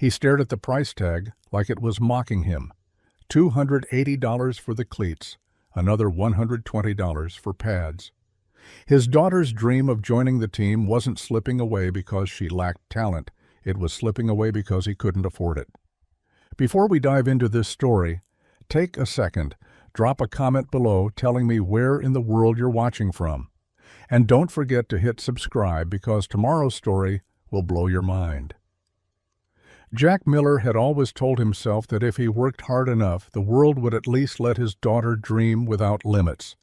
He stared at the price tag like it was mocking him. $280 for the cleats, another $120 for pads. His daughter's dream of joining the team wasn't slipping away because she lacked talent. It was slipping away because he couldn't afford it. Before we dive into this story, take a second, drop a comment below telling me where in the world you're watching from. And don't forget to hit subscribe because tomorrow's story will blow your mind. Jack Miller had always told himself that if he worked hard enough, the world would at least let his daughter dream without limits.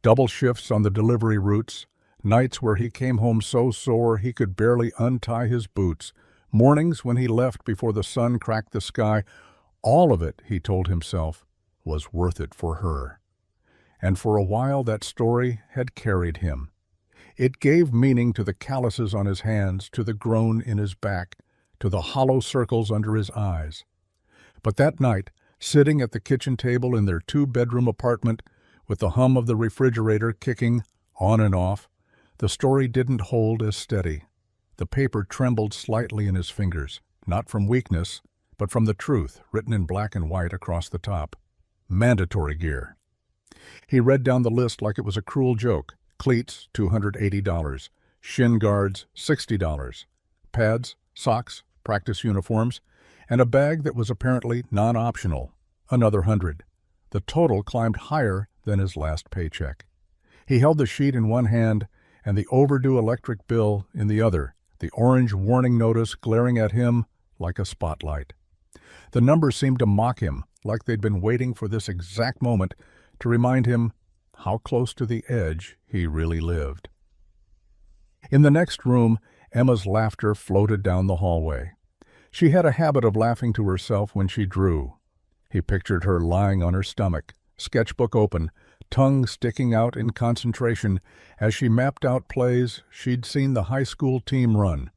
Double shifts on the delivery routes, nights where he came home so sore he could barely untie his boots, mornings when he left before the sun cracked the sky, all of it, he told himself, was worth it for her. And for a while that story had carried him. It gave meaning to the calluses on his hands, to the groan in his back, to the hollow circles under his eyes. But that night, sitting at the kitchen table in their two-bedroom apartment, with the hum of the refrigerator kicking on and off, the story didn't hold as steady. The paper trembled slightly in his fingers, not from weakness, but from the truth written in black and white across the top. Mandatory gear. He read down the list like it was a cruel joke. Cleats, $280. Shin guards, $60. Pads, socks, practice uniforms, and a bag that was apparently non-optional, another $100. The total climbed higher than his last paycheck. He held the sheet in one hand and the overdue electric bill in the other, the orange warning notice glaring at him like a spotlight. The numbers seemed to mock him, like they'd been waiting for this exact moment to remind him how close to the edge he really lived. In the next room, Emma's laughter floated down the hallway. She had a habit of laughing to herself when she drew. He pictured her lying on her stomach, sketchbook open, tongue sticking out in concentration as she mapped out plays she'd seen the high school team run.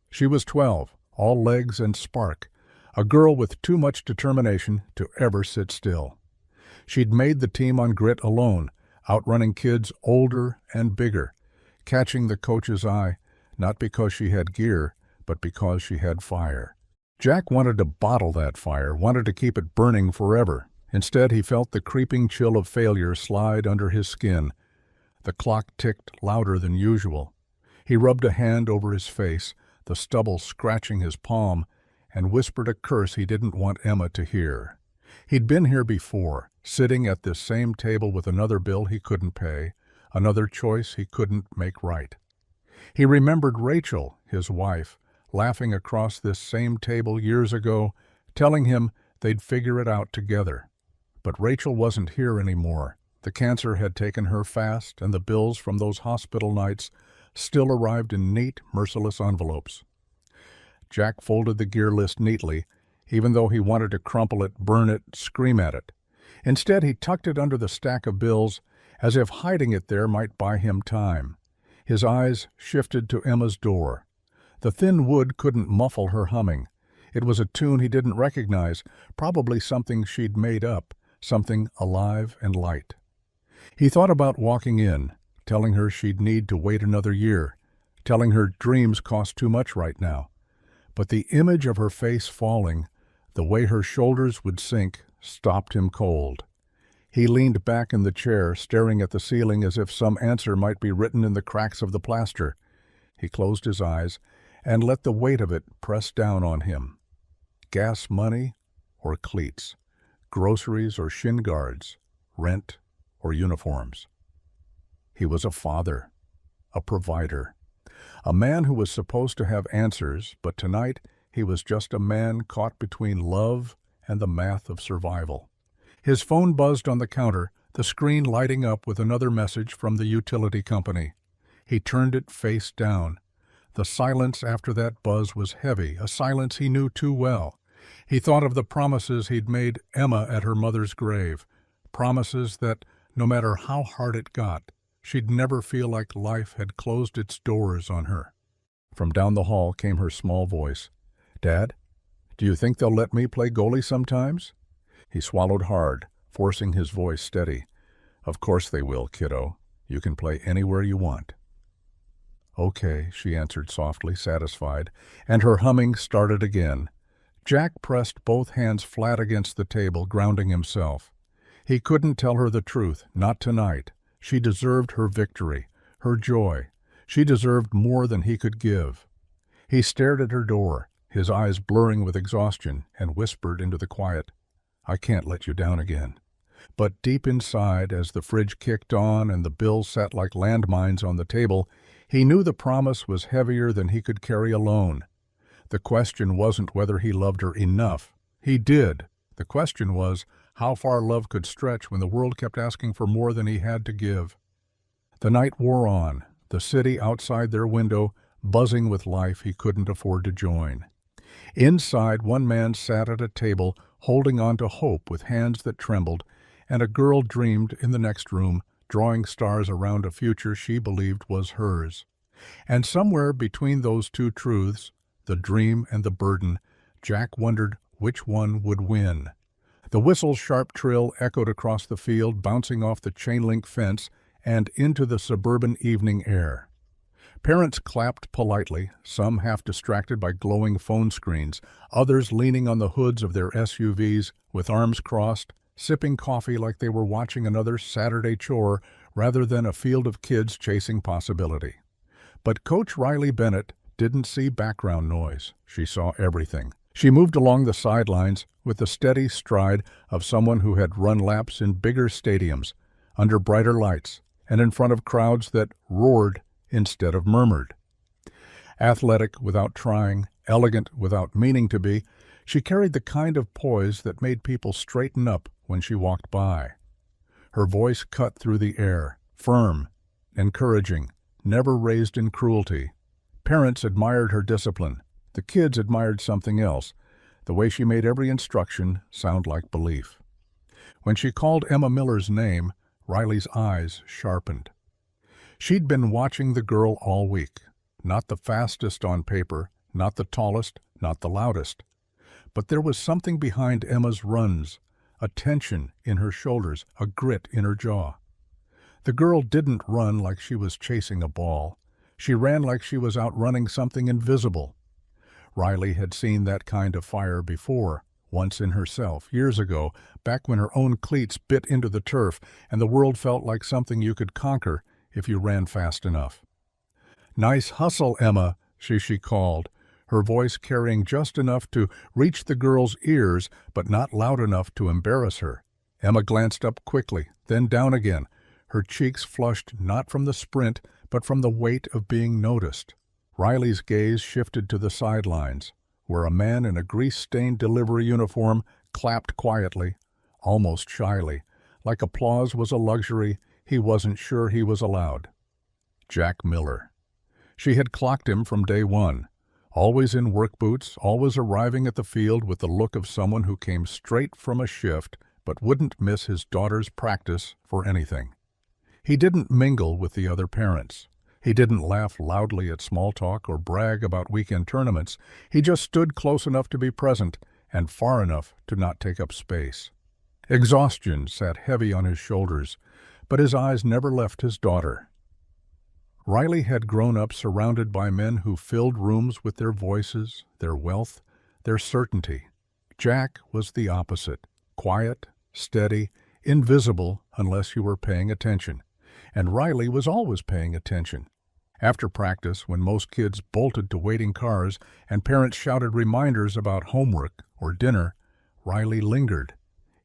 She was 12, all legs and spark, a girl with too much determination to ever sit still. She'd made the team on grit alone, outrunning kids older and bigger, catching the coach's eye, not because she had gear, but because she had fire. Jack wanted to bottle that fire, wanted to keep it burning forever. Instead, he felt the creeping chill of failure slide under his skin. The clock ticked louder than usual. He rubbed a hand over his face, the stubble scratching his palm, and whispered a curse he didn't want Emma to hear. He'd been here before, sitting at this same table with another bill he couldn't pay, another choice he couldn't make right. He remembered Rachel, his wife, laughing across this same table years ago, telling him they'd figure it out together. But Rachel wasn't here anymore. The cancer had taken her fast, and the bills from those hospital nights still arrived in neat, merciless envelopes. Jack folded the gear list neatly, even though he wanted to crumple it, burn it, scream at it. Instead, he tucked it under the stack of bills, as if hiding it there might buy him time. His eyes shifted to Emma's door. The thin wood couldn't muffle her humming. It was a tune he didn't recognize, probably something she'd made up, something alive and light. He thought about walking in, telling her she'd need to wait another year, telling her dreams cost too much right now. But the image of her face falling, the way her shoulders would sink, stopped him cold. He leaned back in the chair, staring at the ceiling as if some answer might be written in the cracks of the plaster. He closed his eyes and let the weight of it press down on him. Gas money or cleats, groceries or shin guards, rent or uniforms. He was a father, a provider, a man who was supposed to have answers, but tonight he was just a man caught between love and the math of survival. His phone buzzed on the counter, the screen lighting up with another message from the utility company. He turned it face down. The silence after that buzz was heavy, a silence he knew too well. He thought of the promises he'd made Emma at her mother's grave, promises that, no matter how hard it got, she'd never feel like life had closed its doors on her. From down the hall came her small voice. "Dad, do you think they'll let me play goalie sometimes?" He swallowed hard, forcing his voice steady. "Of course they will, kiddo. You can play anywhere you want." "Okay," she answered softly, satisfied, and her humming started again. Jack pressed both hands flat against the table, grounding himself. He couldn't tell her the truth, not tonight. She deserved her victory, her joy. She deserved more than he could give. He stared at her door, his eyes blurring with exhaustion, and whispered into the quiet, "I can't let you down again." But deep inside, as the fridge kicked on and the bills sat like landmines on the table, he knew the promise was heavier than he could carry alone. The question wasn't whether he loved her enough. He did. The question was how far love could stretch when the world kept asking for more than he had to give. The night wore on, the city outside their window buzzing with life he couldn't afford to join. Inside, one man sat at a table holding on to hope with hands that trembled, and a girl dreamed in the next room, drawing stars around a future she believed was hers. And somewhere between those two truths, the dream and the burden, Jack wondered which one would win. The whistle's sharp trill echoed across the field, bouncing off the chain-link fence and into the suburban evening air. Parents clapped politely, some half distracted by glowing phone screens, others leaning on the hoods of their SUVs with arms crossed, sipping coffee like they were watching another Saturday chore rather than a field of kids chasing possibility. But Coach Riley Bennett didn't see background noise. She saw everything. She moved along the sidelines with the steady stride of someone who had run laps in bigger stadiums, under brighter lights, and in front of crowds that roared instead of murmured. Athletic without trying, elegant without meaning to be, she carried the kind of poise that made people straighten up when she walked by. Her voice cut through the air, firm, encouraging, never raised in cruelty. Parents admired her discipline. The kids admired something else, the way she made every instruction sound like belief. When she called Emma Miller's name, Riley's eyes sharpened. She'd been watching the girl all week. Not the fastest on paper, not the tallest, not the loudest. But there was something behind Emma's runs, a tension in her shoulders, a grit in her jaw. The girl didn't run like she was chasing a ball. She ran like she was outrunning something invisible. Riley had seen that kind of fire before, once in herself, years ago, back when her own cleats bit into the turf and the world felt like something you could conquer if you ran fast enough. "Nice hustle, Emma," she called, her voice carrying just enough to reach the girl's ears but not loud enough to embarrass her. Emma glanced up quickly, then down again, her cheeks flushed not from the sprint but from the weight of being noticed. Riley's gaze shifted to the sidelines, where a man in a grease-stained delivery uniform clapped quietly, almost shyly, like applause was a luxury he wasn't sure he was allowed. Jack Miller. She had clocked him from day one, always in work boots, always arriving at the field with the look of someone who came straight from a shift but wouldn't miss his daughter's practice for anything. He didn't mingle with the other parents. He didn't laugh loudly at small talk or brag about weekend tournaments. He just stood close enough to be present and far enough to not take up space. Exhaustion sat heavy on his shoulders, but his eyes never left his daughter. Riley had grown up surrounded by men who filled rooms with their voices, their wealth, their certainty. Jack was the opposite, quiet, steady, invisible unless you were paying attention. And Riley was always paying attention. After practice, when most kids bolted to waiting cars and parents shouted reminders about homework or dinner, Riley lingered.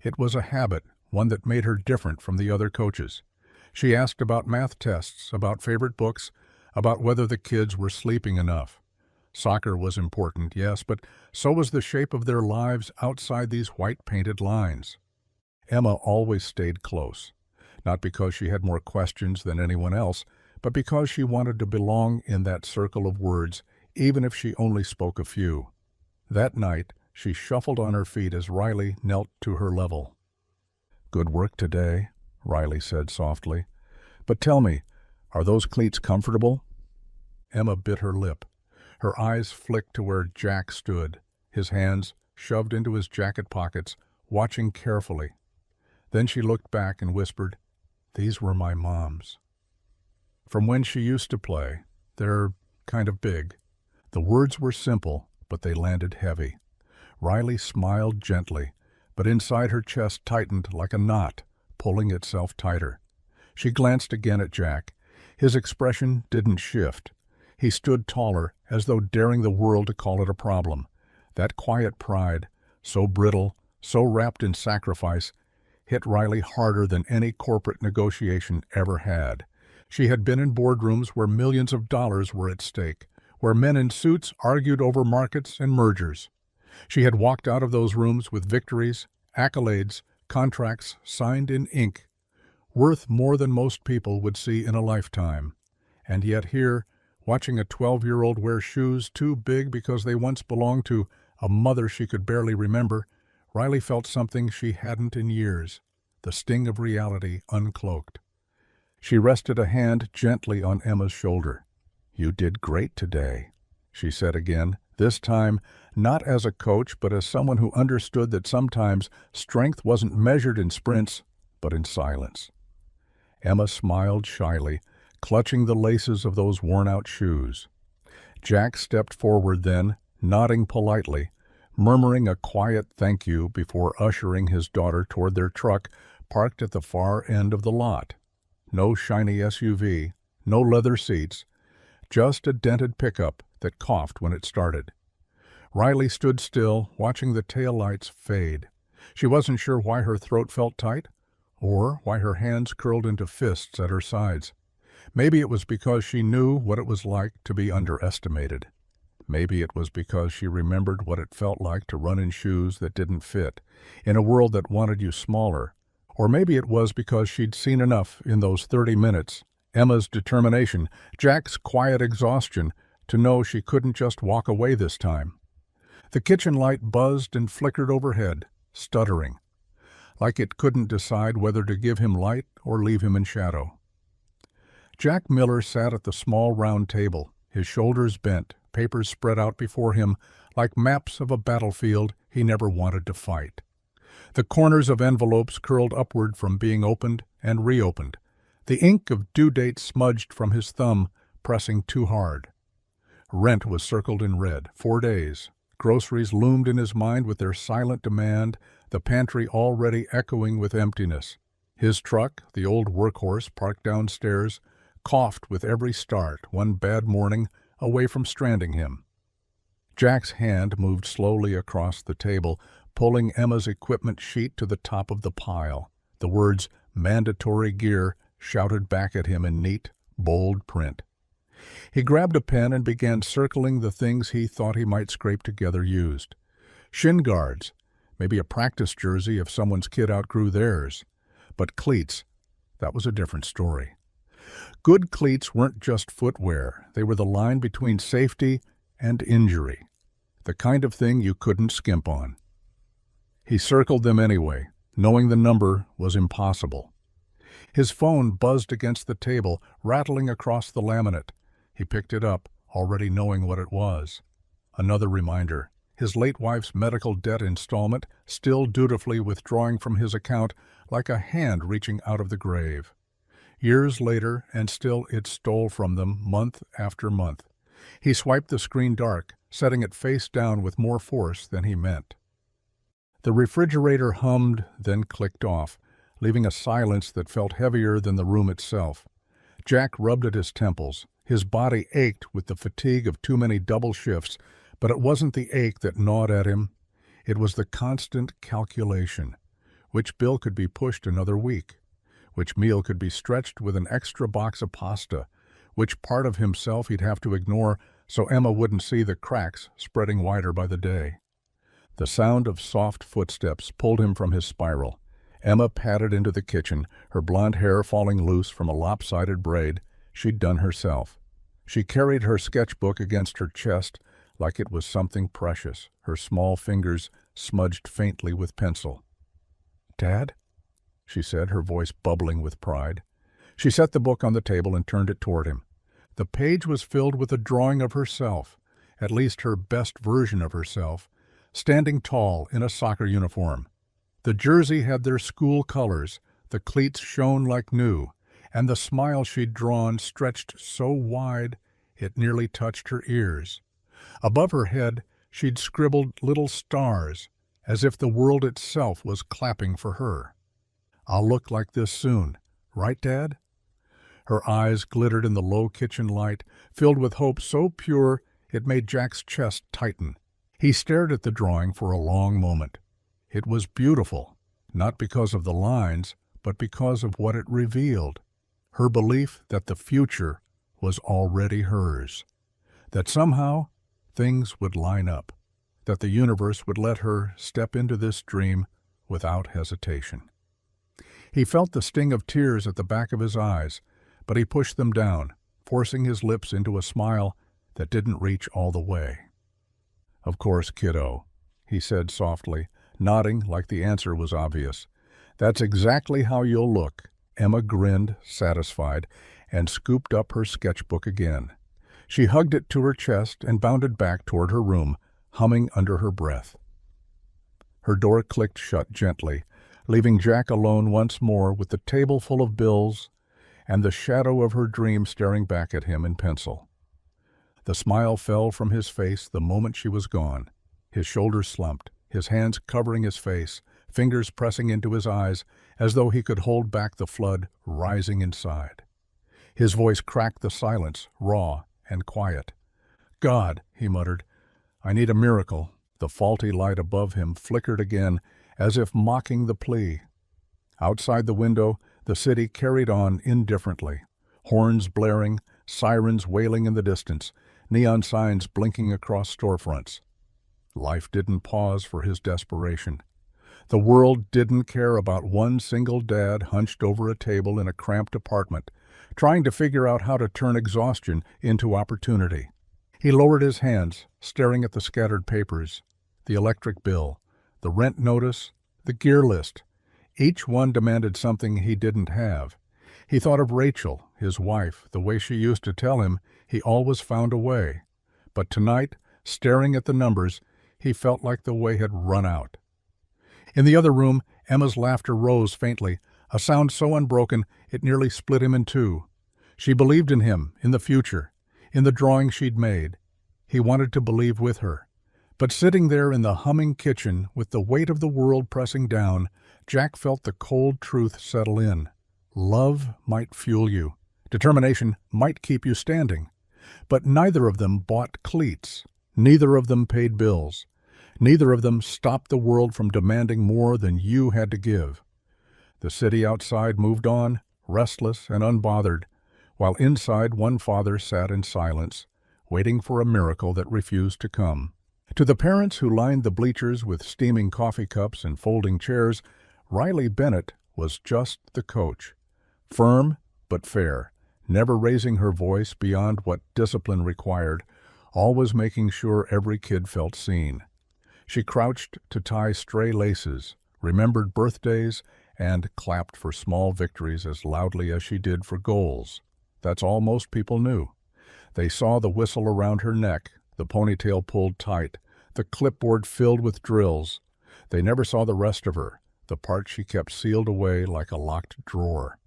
It was a habit, one that made her different from the other coaches. She asked about math tests, about favorite books, about whether the kids were sleeping enough. Soccer was important, yes, but so was the shape of their lives outside these white-painted lines. Emma always stayed close. Not because she had more questions than anyone else, but because she wanted to belong in that circle of words, even if she only spoke a few. That night, she shuffled on her feet as Riley knelt to her level. "Good work today," Riley said softly. "But tell me, are those cleats comfortable?" Emma bit her lip. Her eyes flicked to where Jack stood, his hands shoved into his jacket pockets, watching carefully. Then she looked back and whispered, "These were my mom's. From when she used to play. They're kind of big." The words were simple, but they landed heavy. Riley smiled gently, but inside her chest tightened like a knot, pulling itself tighter. She glanced again at Jack. His expression didn't shift. He stood taller, as though daring the world to call it a problem. That quiet pride, so brittle, so wrapped in sacrifice, hit Riley harder than any corporate negotiation ever had. She had been in boardrooms where millions of dollars were at stake, where men in suits argued over markets and mergers. She had walked out of those rooms with victories, accolades, contracts signed in ink, worth more than most people would see in a lifetime. And yet here, watching a 12-year-old wear shoes too big because they once belonged to a mother she could barely remember, Riley felt something she hadn't in years, the sting of reality uncloaked. She rested a hand gently on Emma's shoulder. "You did great today," she said again, this time not as a coach but as someone who understood that sometimes strength wasn't measured in sprints but in silence. Emma smiled shyly, clutching the laces of those worn-out shoes. Jack stepped forward then, nodding politely, murmuring a quiet thank you before ushering his daughter toward their truck parked at the far end of the lot. No shiny SUV, no leather seats, just a dented pickup that coughed when it started. Riley stood still, watching the taillights fade. She wasn't sure why her throat felt tight, or why her hands curled into fists at her sides. Maybe it was because she knew what it was like to be underestimated. Maybe it was because she remembered what it felt like to run in shoes that didn't fit, in a world that wanted you smaller. Or maybe it was because she'd seen enough in those 30 minutes, Emma's determination, Jack's quiet exhaustion, to know she couldn't just walk away this time. The kitchen light buzzed and flickered overhead, stuttering, like it couldn't decide whether to give him light or leave him in shadow. Jack Miller sat at the small round table, his shoulders bent, papers spread out before him like maps of a battlefield he never wanted to fight. The corners of envelopes curled upward from being opened and reopened, the ink of due dates smudged from his thumb, pressing too hard. Rent was circled in red, 4 days. Groceries loomed in his mind with their silent demand, the pantry already echoing with emptiness. His truck, the old workhorse parked downstairs, coughed with every start, one bad morning, away from stranding him. Jack's hand moved slowly across the table, pulling Emma's equipment sheet to the top of the pile. The words "mandatory gear" shouted back at him in neat, bold print. He grabbed a pen and began circling the things he thought he might scrape together used. Shin guards, maybe a practice jersey if someone's kid outgrew theirs. But cleats, that was a different story. Good cleats weren't just footwear, they were the line between safety and injury, the kind of thing you couldn't skimp on. He circled them anyway, knowing the number was impossible. His phone buzzed against the table, rattling across the laminate. He picked it up, already knowing what it was. Another reminder, his late wife's medical debt installment still dutifully withdrawing from his account like a hand reaching out of the grave. Years later, and still it stole from them month after month. He swiped the screen dark, setting it face down with more force than he meant. The refrigerator hummed, then clicked off, leaving a silence that felt heavier than the room itself. Jack rubbed at his temples. His body ached with the fatigue of too many double shifts, but it wasn't the ache that gnawed at him. It was the constant calculation. Which bill could be pushed another week? Which meal could be stretched with an extra box of pasta? Which part of himself he'd have to ignore so Emma wouldn't see the cracks spreading wider by the day? The sound of soft footsteps pulled him from his spiral. Emma padded into the kitchen, her blonde hair falling loose from a lopsided braid she'd done herself. She carried her sketchbook against her chest like it was something precious, her small fingers smudged faintly with pencil. "Dad?" she said, her voice bubbling with pride. She set the book on the table and turned it toward him. The page was filled with a drawing of herself, at least her best version of herself, standing tall in a soccer uniform. The jersey had their school colors, the cleats shone like new, and the smile she'd drawn stretched so wide it nearly touched her ears. Above her head, She'd scribbled little stars, as if the world itself was clapping for her. "I'll look like this soon. Right, Dad?" Her eyes glittered in the low kitchen light, filled with hope so pure it made Jack's chest tighten. He stared at the drawing for a long moment. It was beautiful, not because of the lines, but because of what it revealed. Her belief that the future was already hers. That somehow things would line up. That the universe would let her step into this dream without hesitation. He felt the sting of tears at the back of his eyes, but he pushed them down, forcing his lips into a smile that didn't reach all the way. "Of course, kiddo," he said softly, nodding like the answer was obvious. "That's exactly how you'll look." Emma grinned, satisfied, and scooped up her sketchbook again. She hugged it to her chest and bounded back toward her room, humming under her breath. Her door clicked shut gently, leaving Jack alone once more with the table full of bills and the shadow of her dream staring back at him in pencil. The smile fell from his face the moment she was gone. His shoulders slumped, his hands covering his face, fingers pressing into his eyes as though he could hold back the flood rising inside. His voice cracked the silence, raw and quiet. "God," he muttered, "I need a miracle." The faulty light above him flickered again, as if mocking the plea. Outside the window, the city carried on indifferently. Horns blaring, sirens wailing in the distance, neon signs blinking across storefronts. Life didn't pause for his desperation. The world didn't care about one single dad hunched over a table in a cramped apartment, trying to figure out how to turn exhaustion into opportunity. He lowered his hands, staring at the scattered papers, the electric bill, the rent notice, the gear list. Each one demanded something he didn't have. He thought of Rachel, his wife, the way she used to tell him he always found a way. But tonight, staring at the numbers, he felt like the way had run out. In the other room, Emma's laughter rose faintly, a sound so unbroken it nearly split him in two. She believed in him, in the future, in the drawing she'd made. He wanted to believe with her. But sitting there in the humming kitchen, with the weight of the world pressing down, Jack felt the cold truth settle in. Love might fuel you. Determination might keep you standing. But neither of them bought cleats. Neither of them paid bills. Neither of them stopped the world from demanding more than you had to give. The city outside moved on, restless and unbothered, while inside one father sat in silence, waiting for a miracle that refused to come. To the parents who lined the bleachers with steaming coffee cups and folding chairs, Riley Bennett was just the coach. Firm but fair, never raising her voice beyond what discipline required, always making sure every kid felt seen. She crouched to tie stray laces, remembered birthdays, and clapped for small victories as loudly as she did for goals. That's all most people knew. They saw the whistle around her neck, the ponytail pulled tight, the clipboard filled with drills. They never saw the rest of her, the part she kept sealed away like a locked drawer.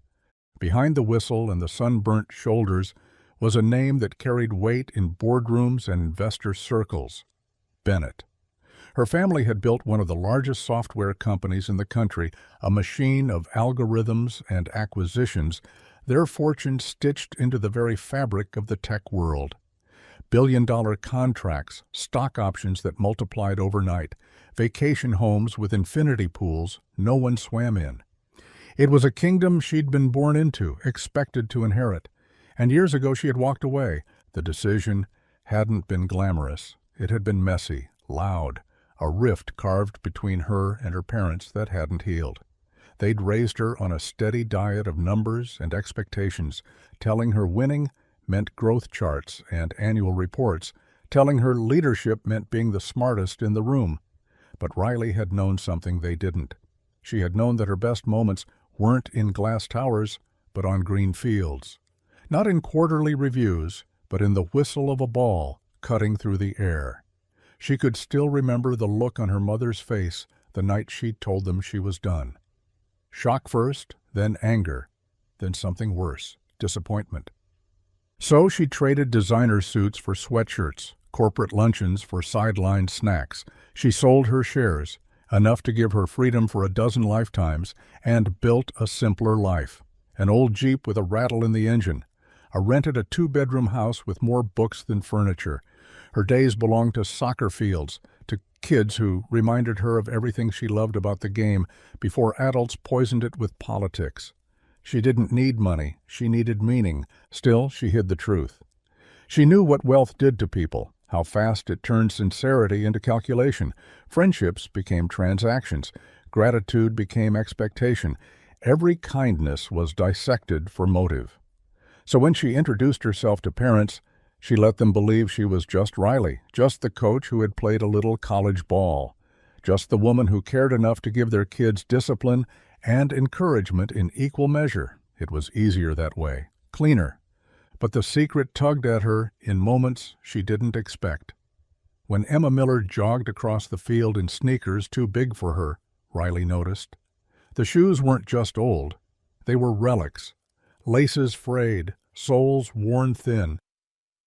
Behind the whistle and the sunburnt shoulders was a name that carried weight in boardrooms and investor circles: Bennett. Her family had built one of the largest software companies in the country, a machine of algorithms and acquisitions, their fortune stitched into the very fabric of the tech world. Billion-dollar contracts, stock options that multiplied overnight, vacation homes with infinity pools no one swam in. It was a kingdom she'd been born into, expected to inherit. And years ago she had walked away. The decision hadn't been glamorous. It had been messy, loud, a rift carved between her and her parents that hadn't healed. They'd raised her on a steady diet of numbers and expectations, telling her winning meant growth charts and annual reports, telling her leadership meant being the smartest in the room. But Riley had known something they didn't. She had known that her best moments weren't in glass towers, but on green fields. Not in quarterly reviews, but in the whistle of a ball cutting through the air. She could still remember the look on her mother's face the night she'd told them she was done. Shock first, then anger, then something worse, disappointment. So she traded designer suits for sweatshirts, corporate luncheons for sideline snacks. She sold her shares, enough to give her freedom for a dozen lifetimes, and built a simpler life. An old Jeep with a rattle in the engine. Rented a 2-bedroom house with more books than furniture. Her days belonged to soccer fields, to kids who reminded her of everything she loved about the game before adults poisoned it with politics. She didn't need money, she needed meaning. Still, she hid the truth. She knew what wealth did to people, how fast it turned sincerity into calculation. Friendships became transactions. Gratitude became expectation. Every kindness was dissected for motive. So when she introduced herself to parents, she let them believe she was just Riley, just the coach who had played a little college ball, just the woman who cared enough to give their kids discipline and encouragement in equal measure. It was easier that way, cleaner. But the secret tugged at her in moments she didn't expect. When Emma Miller jogged across the field in sneakers too big for her, Riley noticed. The shoes weren't just old, they were relics. Laces frayed, soles worn thin.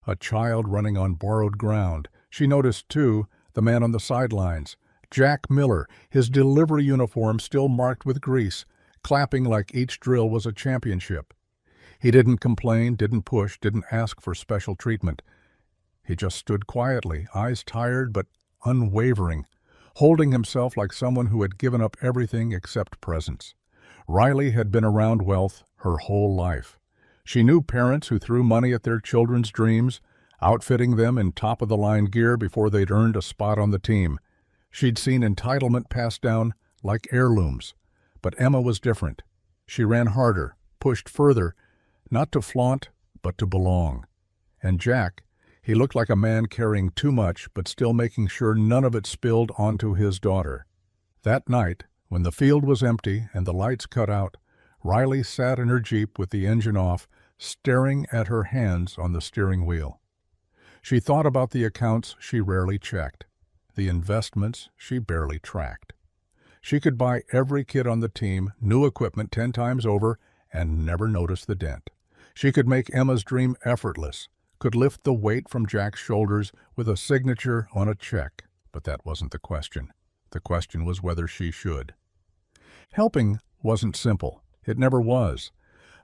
A child running on borrowed ground. She noticed, too, the man on the sidelines, Jack Miller, his delivery uniform still marked with grease, clapping like each drill was a championship. He didn't complain, didn't push, didn't ask for special treatment. He just stood quietly, eyes tired but unwavering, holding himself like someone who had given up everything except presence. Riley had been around wealth her whole life. She knew parents who threw money at their children's dreams, outfitting them in top-of-the-line gear before they'd earned a spot on the team. She'd seen entitlement passed down like heirlooms. But Emma was different. She ran harder, pushed further, not to flaunt, but to belong. And Jack, he looked like a man carrying too much but still making sure none of it spilled onto his daughter. That night, when the field was empty and the lights cut out, Riley sat in her Jeep with the engine off, staring at her hands on the steering wheel. She thought about the accounts she rarely checked, the investments she barely tracked. She could buy every kid on the team new equipment 10 times over and never notice the dent. She could make Emma's dream effortless, could lift the weight from Jack's shoulders with a signature on a check. But that wasn't the question. The question was whether she should. Helping wasn't simple. It never was.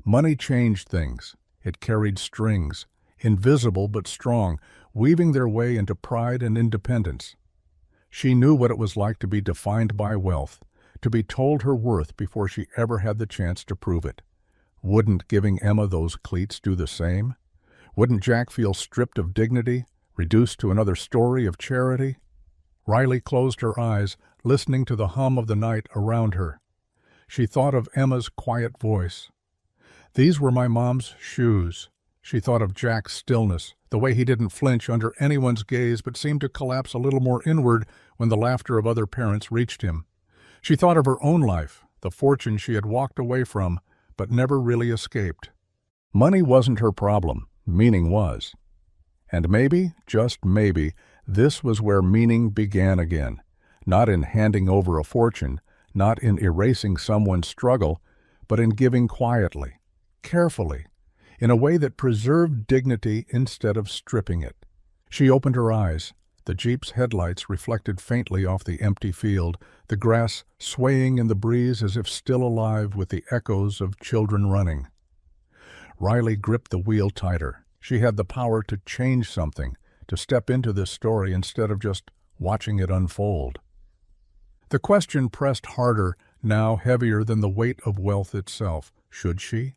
Money changed things. It carried strings, invisible but strong, weaving their way into pride and independence. She knew what it was like to be defined by wealth, to be told her worth before she ever had the chance to prove it. Wouldn't giving Emma those cleats do the same? Wouldn't Jack feel stripped of dignity, reduced to another story of charity? Riley closed her eyes, listening to the hum of the night around her. She thought of Emma's quiet voice. These were my mom's shoes. She thought of Jack's stillness, the way he didn't flinch under anyone's gaze but seemed to collapse a little more inward when the laughter of other parents reached him. She thought of her own life, the fortune she had walked away from, but never really escaped. Money wasn't her problem, meaning was. And maybe, just maybe, this was where meaning began again, not in handing over a fortune, not in erasing someone's struggle, but in giving quietly, carefully, in a way that preserved dignity instead of stripping it. She opened her eyes. The Jeep's headlights reflected faintly off the empty field, the grass swaying in the breeze as if still alive with the echoes of children running. Riley gripped the wheel tighter. She had the power to change something, to step into this story instead of just watching it unfold. The question pressed harder, now heavier than the weight of wealth itself. Should she?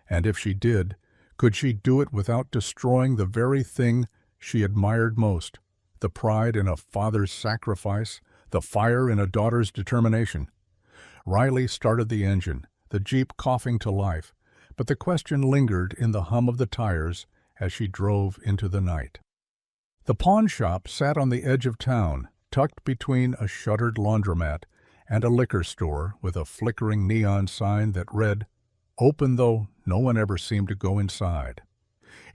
And if she did, could she do it without destroying the very thing she admired most? The pride in a father's sacrifice, the fire in a daughter's determination. Riley started the engine, the Jeep coughing to life, but the question lingered in the hum of the tires as she drove into the night. The pawn shop sat on the edge of town, tucked between a shuttered laundromat and a liquor store with a flickering neon sign that read, "Open," though no one ever seemed to go inside.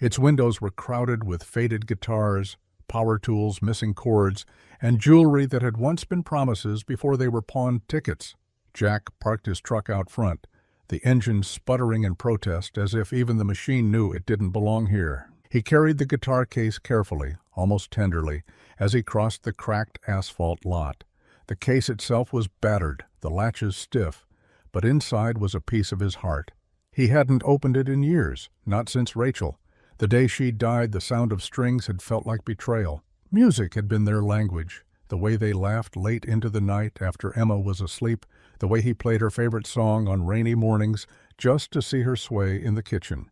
Its windows were crowded with faded guitars, power tools missing cords, and jewelry that had once been promises before they were pawned tickets. Jack parked his truck out front, the engine sputtering in protest as if even the machine knew it didn't belong here. He carried the guitar case carefully, almost tenderly, as he crossed the cracked asphalt lot. The case itself was battered, the latches stiff, but inside was a piece of his heart. He hadn't opened it in years, not since Rachel. The day she died, the sound of strings had felt like betrayal. Music had been their language. The way they laughed late into the night after Emma was asleep, the way he played her favorite song on rainy mornings just to see her sway in the kitchen.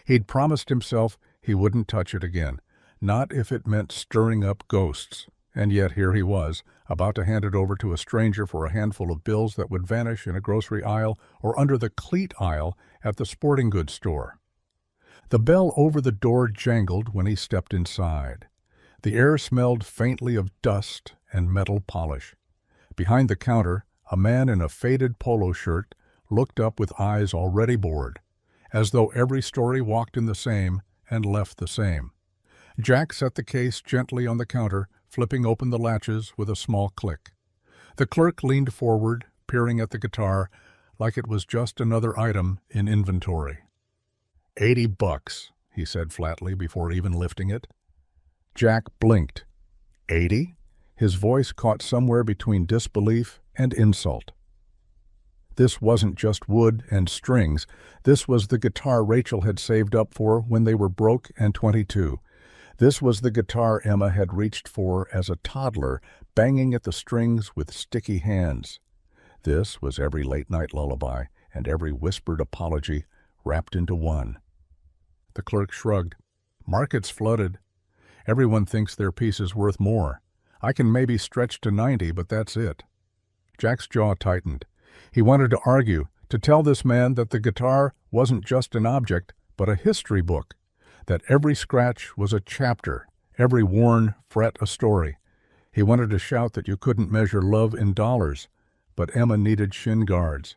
He'd promised himself he wouldn't touch it again, not if it meant stirring up ghosts. And yet here he was, about to hand it over to a stranger for a handful of bills that would vanish in a grocery aisle or under the cleat aisle at the sporting goods store. The bell over the door jangled when he stepped inside. The air smelled faintly of dust and metal polish. Behind the counter, a man in a faded polo shirt looked up with eyes already bored, as though every story walked in the same and left the same. Jack set the case gently on the counter, flipping open the latches with a small click. The clerk leaned forward, peering at the guitar, like it was just another item in inventory. $80, he said flatly before even lifting it. Jack blinked. 80? His voice caught somewhere between disbelief and insult. This wasn't just wood and strings. This was the guitar Rachel had saved up for when they were broke and 22. This was the guitar Emma had reached for as a toddler, banging at the strings with sticky hands. This was every late-night lullaby and every whispered apology wrapped into one. The clerk shrugged. Market's flooded. Everyone thinks their piece is worth more. I can maybe stretch to 90, but that's it. Jack's jaw tightened. He wanted to argue, to tell this man that the guitar wasn't just an object, but a history book, that every scratch was a chapter, every worn fret a story. He wanted to shout that you couldn't measure love in dollars, but Emma needed shin guards.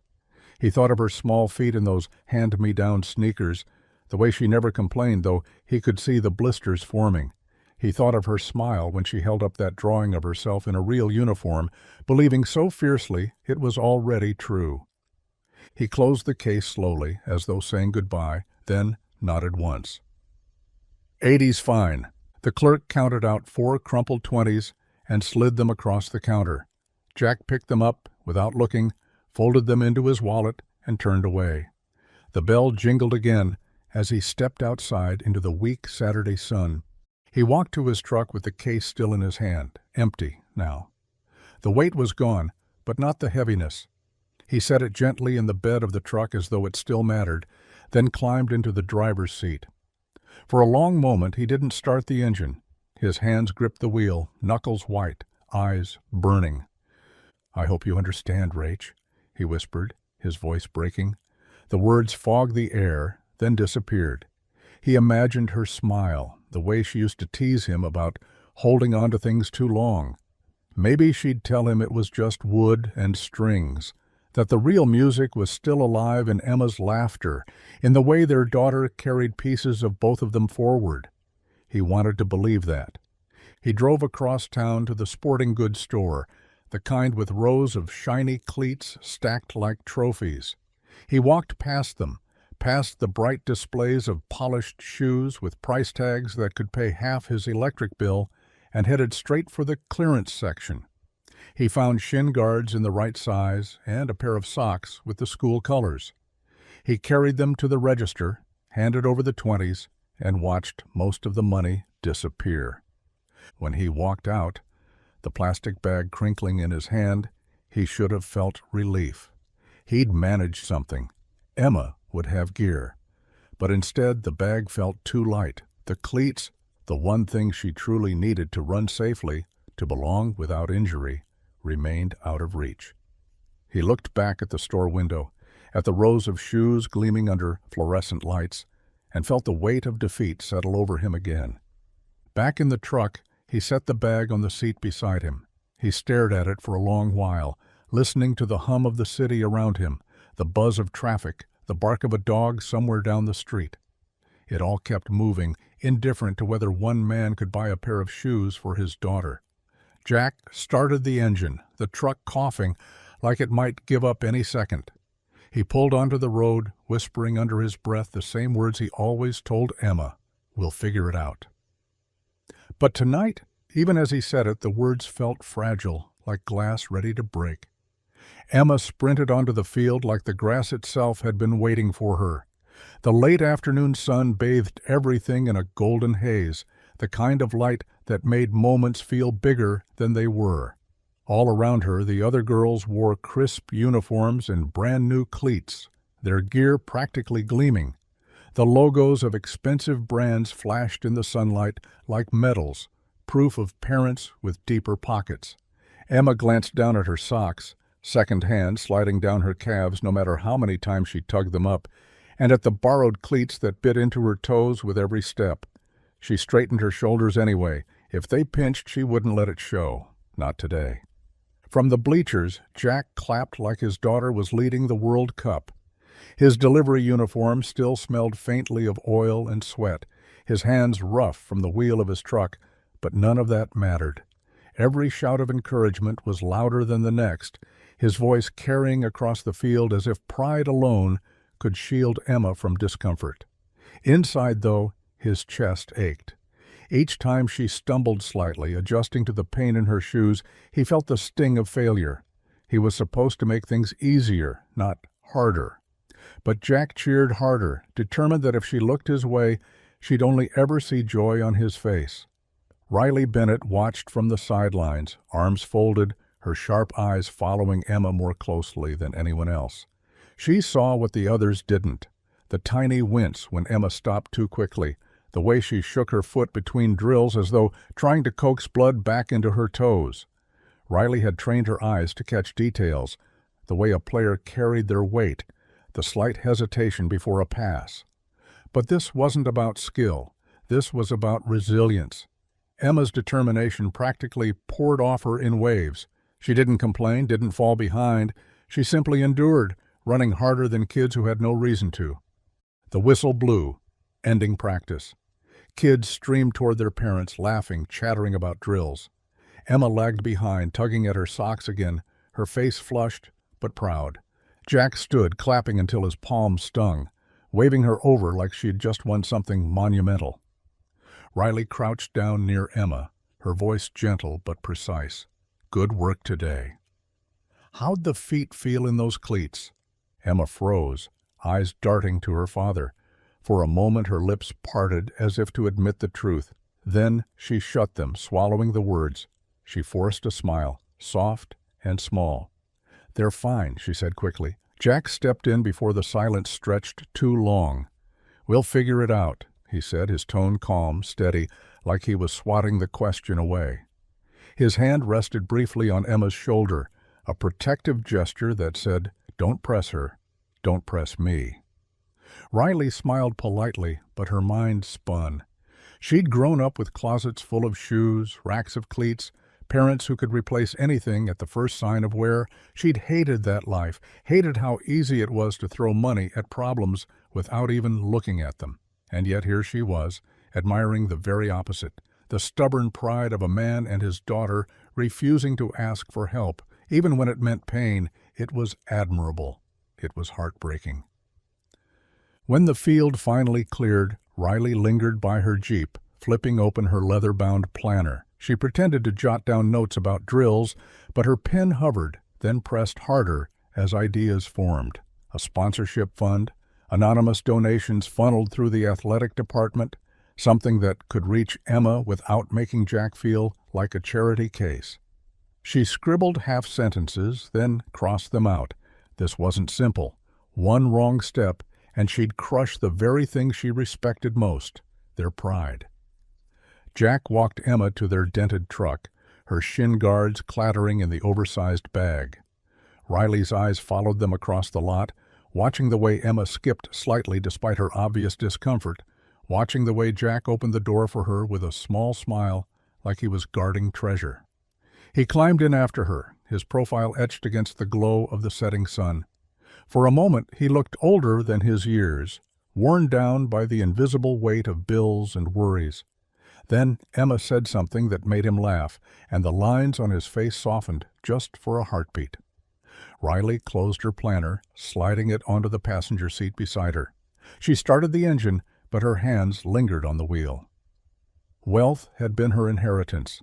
He thought of her small feet in those hand-me-down sneakers, the way she never complained, though he could see the blisters forming. He thought of her smile when she held up that drawing of herself in a real uniform, believing so fiercely it was already true. He closed the case slowly, as though saying goodbye, then nodded once. 80's fine. The clerk counted out 4 crumpled 20s and slid them across the counter. Jack picked them up without looking, folded them into his wallet, and turned away. The bell jingled again as he stepped outside into the weak Saturday sun. He walked to his truck with the case still in his hand, empty now. The weight was gone, but not the heaviness. He set it gently in the bed of the truck as though it still mattered, then climbed into the driver's seat. For a long moment he didn't start the engine. His hands gripped the wheel, knuckles white, eyes burning. I hope you understand, Rach, he whispered, his voice breaking. The words fogged the air, then disappeared. He imagined her smile, the way she used to tease him about holding on to things too long. Maybe she'd tell him it was just wood and strings, that the real music was still alive in Emma's laughter, in the way their daughter carried pieces of both of them forward. He wanted to believe that. He drove across town to the sporting goods store, the kind with rows of shiny cleats stacked like trophies. He walked past them, past the bright displays of polished shoes with price tags that could pay half his electric bill, and headed straight for the clearance section. He found shin guards in the right size and a pair of socks with the school colors. He carried them to the register, handed over the 20s, and watched most of the money disappear. When he walked out, the plastic bag crinkling in his hand, he should have felt relief. He'd managed something. Emma would have gear. But instead the bag felt too light. The cleats, the one thing she truly needed to run safely, to belong without injury, remained out of reach. He looked back at the store window, at the rows of shoes gleaming under fluorescent lights, and felt the weight of defeat settle over him again. Back in the truck, he set the bag on the seat beside him. He stared at it for a long while, listening to the hum of the city around him, the buzz of traffic, the bark of a dog somewhere down the street. It all kept moving, indifferent to whether one man could buy a pair of shoes for his daughter. Jack started the engine, the truck coughing like it might give up any second. He pulled onto the road, whispering under his breath the same words he always told Emma, "We'll figure it out." But tonight, even as he said it, the words felt fragile, like glass ready to break. Emma sprinted onto the field like the grass itself had been waiting for her. The late afternoon sun bathed everything in a golden haze, the kind of light that made moments feel bigger than they were. All around her, the other girls wore crisp uniforms and brand-new cleats, their gear practically gleaming. The logos of expensive brands flashed in the sunlight like medals, proof of parents with deeper pockets. Emma glanced down at her socks, second hand sliding down her calves no matter how many times she tugged them up, and at the borrowed cleats that bit into her toes with every step. She straightened her shoulders anyway. If they pinched, she wouldn't let it show. Not today. From the bleachers, Jack clapped like his daughter was leading the World Cup. His delivery uniform still smelled faintly of oil and sweat, his hands rough from the wheel of his truck, but none of that mattered. Every shout of encouragement was louder than the next, his voice carrying across the field as if pride alone could shield Emma from discomfort. Inside, though, his chest ached. Each time she stumbled slightly, adjusting to the pain in her shoes, he felt the sting of failure. He was supposed to make things easier, not harder. But Jack cheered harder, determined that if she looked his way, she'd only ever see joy on his face. Riley Bennett watched from the sidelines, arms folded, her sharp eyes following Emma more closely than anyone else. She saw what the others didn't, the tiny wince when Emma stopped too quickly, the way she shook her foot between drills as though trying to coax blood back into her toes. Riley had trained her eyes to catch details, the way a player carried their weight, the slight hesitation before a pass. But this wasn't about skill. This was about resilience. Emma's determination practically poured off her in waves. She didn't complain, didn't fall behind. She simply endured, running harder than kids who had no reason to. The whistle blew, ending practice. Kids streamed toward their parents, laughing, chattering about drills. Emma lagged behind, tugging at her socks again, her face flushed but proud. Jack stood, clapping until his palms stung, waving her over like she had just won something monumental. Riley crouched down near Emma, her voice gentle but precise. "Good work today." "How'd the feet feel in those cleats?" Emma froze, eyes darting to her father. For a moment her lips parted as if to admit the truth. Then she shut them, swallowing the words. She forced a smile, soft and small. "They're fine," she said quickly. Jack stepped in before the silence stretched too long. "We'll figure it out," he said, his tone calm, steady, like he was swatting the question away. His hand rested briefly on Emma's shoulder, a protective gesture that said, "Don't press her. Don't press me." Riley smiled politely, but her mind spun. She'd grown up with closets full of shoes, racks of cleats, parents who could replace anything at the first sign of wear. She'd hated that life, hated how easy it was to throw money at problems without even looking at them. And yet here she was, admiring the very opposite, the stubborn pride of a man and his daughter refusing to ask for help, even when it meant pain. It was admirable. It was heartbreaking. When the field finally cleared, Riley lingered by her Jeep, flipping open her leather-bound planner. She pretended to jot down notes about drills, but her pen hovered, then pressed harder as ideas formed. A sponsorship fund, anonymous donations funneled through the athletic department, something that could reach Emma without making Jack feel like a charity case. She scribbled half sentences, then crossed them out. This wasn't simple. One wrong step, and she'd crush the very thing she respected most, their pride. Jack walked Emma to their dented truck, her shin guards clattering in the oversized bag. Riley's eyes followed them across the lot, watching the way Emma skipped slightly despite her obvious discomfort, watching the way Jack opened the door for her with a small smile like he was guarding treasure. He climbed in after her, his profile etched against the glow of the setting sun. For a moment he looked older than his years, worn down by the invisible weight of bills and worries. Then Emma said something that made him laugh, and the lines on his face softened just for a heartbeat. Riley closed her planner, sliding it onto the passenger seat beside her. She started the engine, but her hands lingered on the wheel. Wealth had been her inheritance,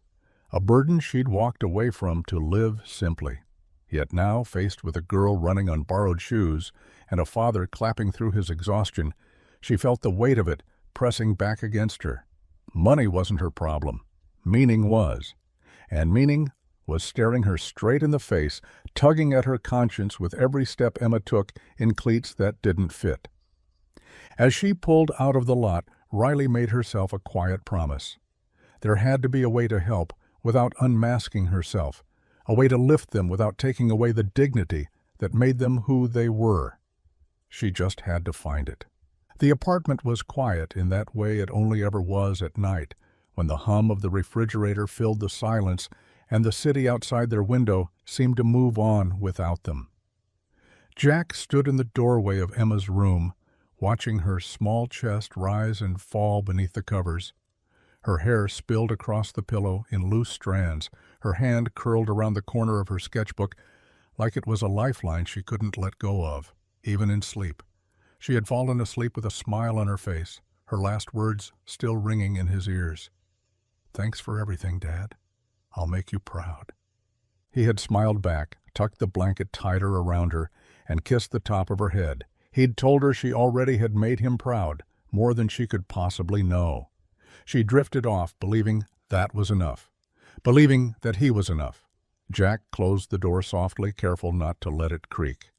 a burden she'd walked away from to live simply. Yet now, faced with a girl running on borrowed shoes and a father clapping through his exhaustion, she felt the weight of it pressing back against her. Money wasn't her problem. Meaning was. And meaning was staring her straight in the face, tugging at her conscience with every step Emma took in cleats that didn't fit. As she pulled out of the lot, Riley made herself a quiet promise. There had to be a way to help without unmasking herself, a way to lift them without taking away the dignity that made them who they were. She just had to find it. The apartment was quiet in that way it only ever was at night, when the hum of the refrigerator filled the silence and the city outside their window seemed to move on without them. Jack stood in the doorway of Emma's room, watching her small chest rise and fall beneath the covers. Her hair spilled across the pillow in loose strands, her hand curled around the corner of her sketchbook like it was a lifeline she couldn't let go of, even in sleep. She had fallen asleep with a smile on her face, her last words still ringing in his ears. "Thanks for everything, Dad. I'll make you proud." He had smiled back, tucked the blanket tighter around her, and kissed the top of her head. He'd told her she already had made him proud, more than she could possibly know. She drifted off, believing that was enough, believing that he was enough. Jack closed the door softly, careful not to let it creak.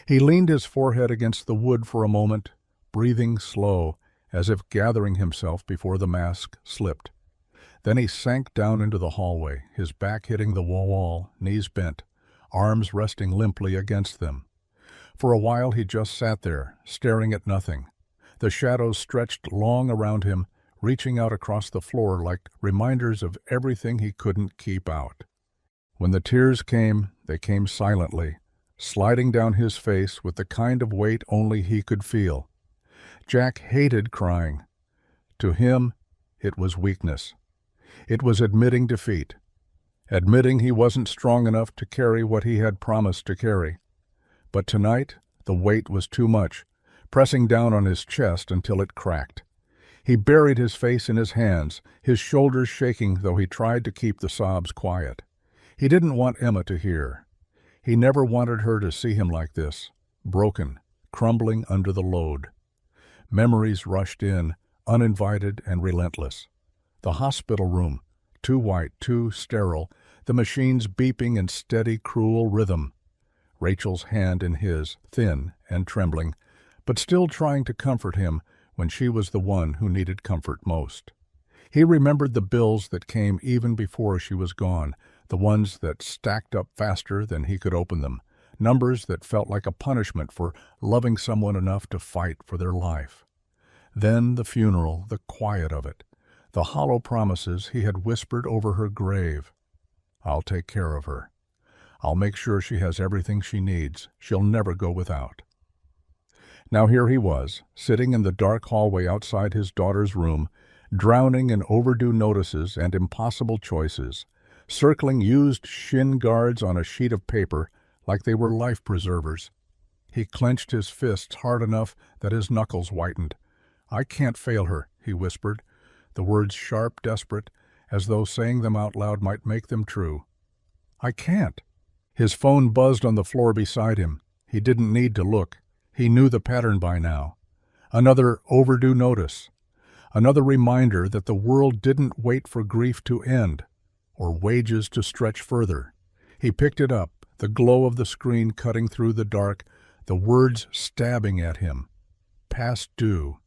He leaned his forehead against the wood for a moment, breathing slow, as if gathering himself before the mask slipped. Then he sank down into the hallway, his back hitting the wall, knees bent, arms resting limply against them. For a while he just sat there, staring at nothing. The shadows stretched long around him, reaching out across the floor like reminders of everything he couldn't keep out. When the tears came, they came silently, sliding down his face with the kind of weight only he could feel. Jack hated crying. To him, it was weakness. It was admitting defeat, admitting he wasn't strong enough to carry what he had promised to carry. But tonight, the weight was too much, pressing down on his chest until it cracked. He buried his face in his hands, his shoulders shaking though he tried to keep the sobs quiet. He didn't want Emma to hear. He never wanted her to see him like this, broken, crumbling under the load. Memories rushed in, uninvited and relentless. The hospital room, too white, too sterile, the machines beeping in steady, cruel rhythm. Rachel's hand in his, thin and trembling, but still trying to comfort him when she was the one who needed comfort most. He remembered the bills that came even before she was gone, the ones that stacked up faster than he could open them, numbers that felt like a punishment for loving someone enough to fight for their life. Then the funeral, the quiet of it, the hollow promises he had whispered over her grave. "I'll take care of her. I'll make sure she has everything she needs. She'll never go without." Now here he was, sitting in the dark hallway outside his daughter's room, drowning in overdue notices and impossible choices, circling used shin guards on a sheet of paper like they were life preservers. He clenched his fists hard enough that his knuckles whitened. "I can't fail her," he whispered, the words sharp, desperate, as though saying them out loud might make them true. "I can't." His phone buzzed on the floor beside him. He didn't need to look. He knew the pattern by now. Another overdue notice. Another reminder that the world didn't wait for grief to end, or wages to stretch further. He picked it up, the glow of the screen cutting through the dark, the words stabbing at him. Past due.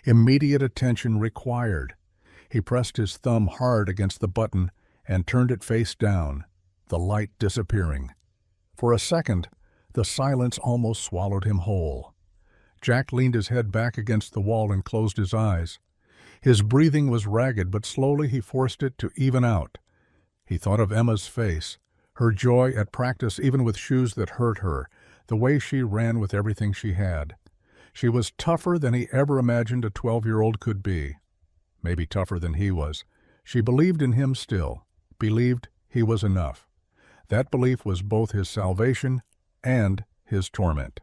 Immediate attention required. He pressed his thumb hard against the button and turned it face down, the light disappearing. For a second, the silence almost swallowed him whole. Jack leaned his head back against the wall and closed his eyes. His breathing was ragged, but slowly he forced it to even out. He thought of Emma's face, her joy at practice even with shoes that hurt her, the way she ran with everything she had. She was tougher than he ever imagined a 12-year-old could be. Maybe tougher than he was. She believed in him still, believed he was enough. That belief was both his salvation and his torment.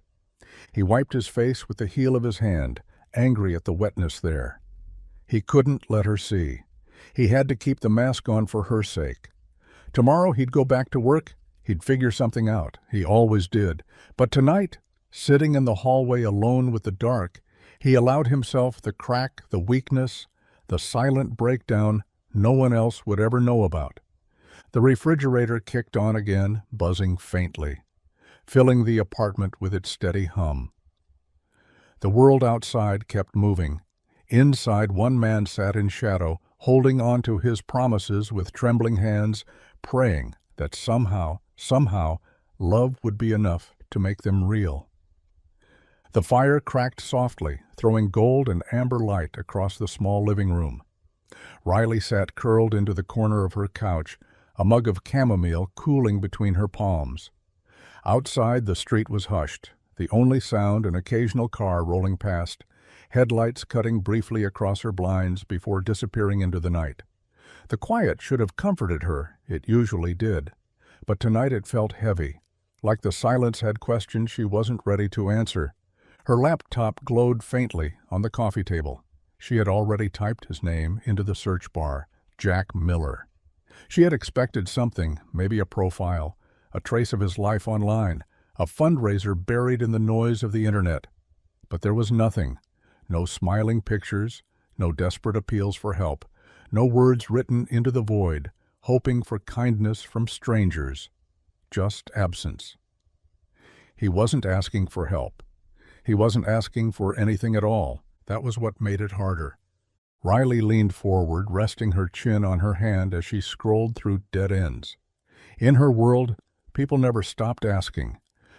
He wiped his face with the heel of his hand, angry at the wetness there. He couldn't let her see. He had to keep the mask on for her sake. Tomorrow he'd go back to work. He'd figure something out. He always did. But tonight, sitting in the hallway alone with the dark, he allowed himself the crack, the weakness, the silent breakdown no one else would ever know about. The refrigerator kicked on again, buzzing faintly, filling the apartment with its steady hum. The world outside kept moving. Inside, one man sat in shadow, holding on to his promises with trembling hands, praying that somehow, love would be enough to make them real. The fire cracked softly, throwing gold and amber light across the small living room. Riley sat curled into the corner of her couch, a mug of chamomile cooling between her palms. Outside, the street was hushed, the only sound an occasional car rolling past, headlights cutting briefly across her blinds before disappearing into the night. The quiet should have comforted her, it usually did, but tonight it felt heavy, like the silence had questions she wasn't ready to answer. Her laptop glowed faintly on the coffee table. She had already typed his name into the search bar, Jack Miller. She had expected something, maybe a profile, a trace of his life online, a fundraiser buried in the noise of the internet. But there was nothing. No smiling pictures, no desperate appeals for help, no words written into the void, hoping for kindness from strangers. Just absence. He wasn't asking for help. He wasn't asking for anything at all. That was what made it harder. Riley leaned forward, resting her chin on her hand as she scrolled through dead ends. In her world, people never stopped asking.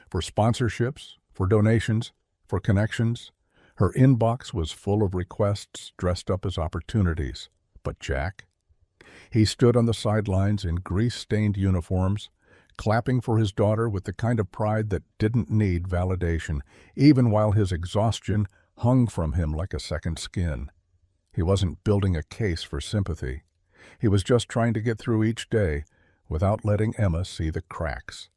For sponsorships, for donations, for connections. Her inbox was full of requests dressed up as opportunities. But Jack? He stood on the sidelines in grease-stained uniforms, clapping for his daughter with the kind of pride that didn't need validation, even while his exhaustion hung from him like a second skin. He wasn't building a case for sympathy. He was just trying to get through each day without letting Emma see the cracks.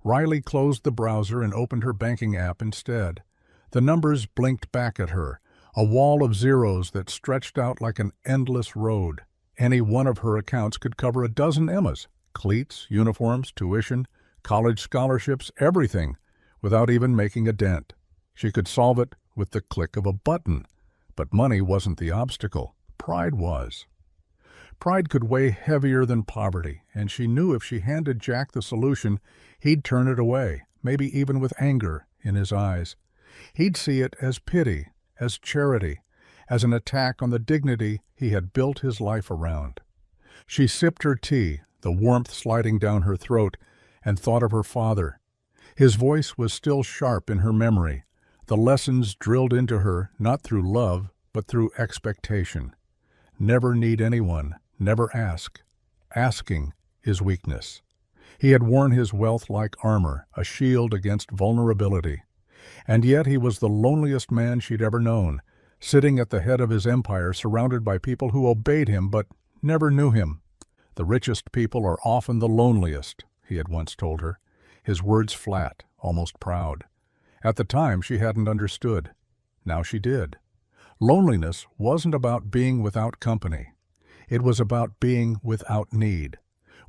Riley closed the browser and opened her banking app instead. The numbers blinked back at her, a wall of zeros that stretched out like an endless road. Any one of her accounts could cover a dozen Emmas. Cleats, uniforms, tuition, college scholarships, everything, without even making a dent. She could solve it with the click of a button. But money wasn't the obstacle. Pride was. Pride could weigh heavier than poverty, and she knew if she handed Jack the solution, he'd turn it away, maybe even with anger in his eyes. He'd see it as pity, as charity, as an attack on the dignity he had built his life around. She sipped her tea, the warmth sliding down her throat, and thought of her father. His voice was still sharp in her memory, the lessons drilled into her not through love, but through expectation. Never need anyone, never ask. Asking is weakness. He had worn his wealth like armor, a shield against vulnerability. And yet he was the loneliest man she'd ever known, sitting at the head of his empire surrounded by people who obeyed him but never knew him. The richest people are often the loneliest, he had once told her, his words flat, almost proud. At the time, she hadn't understood. Now she did. Loneliness wasn't about being without company. It was about being without need.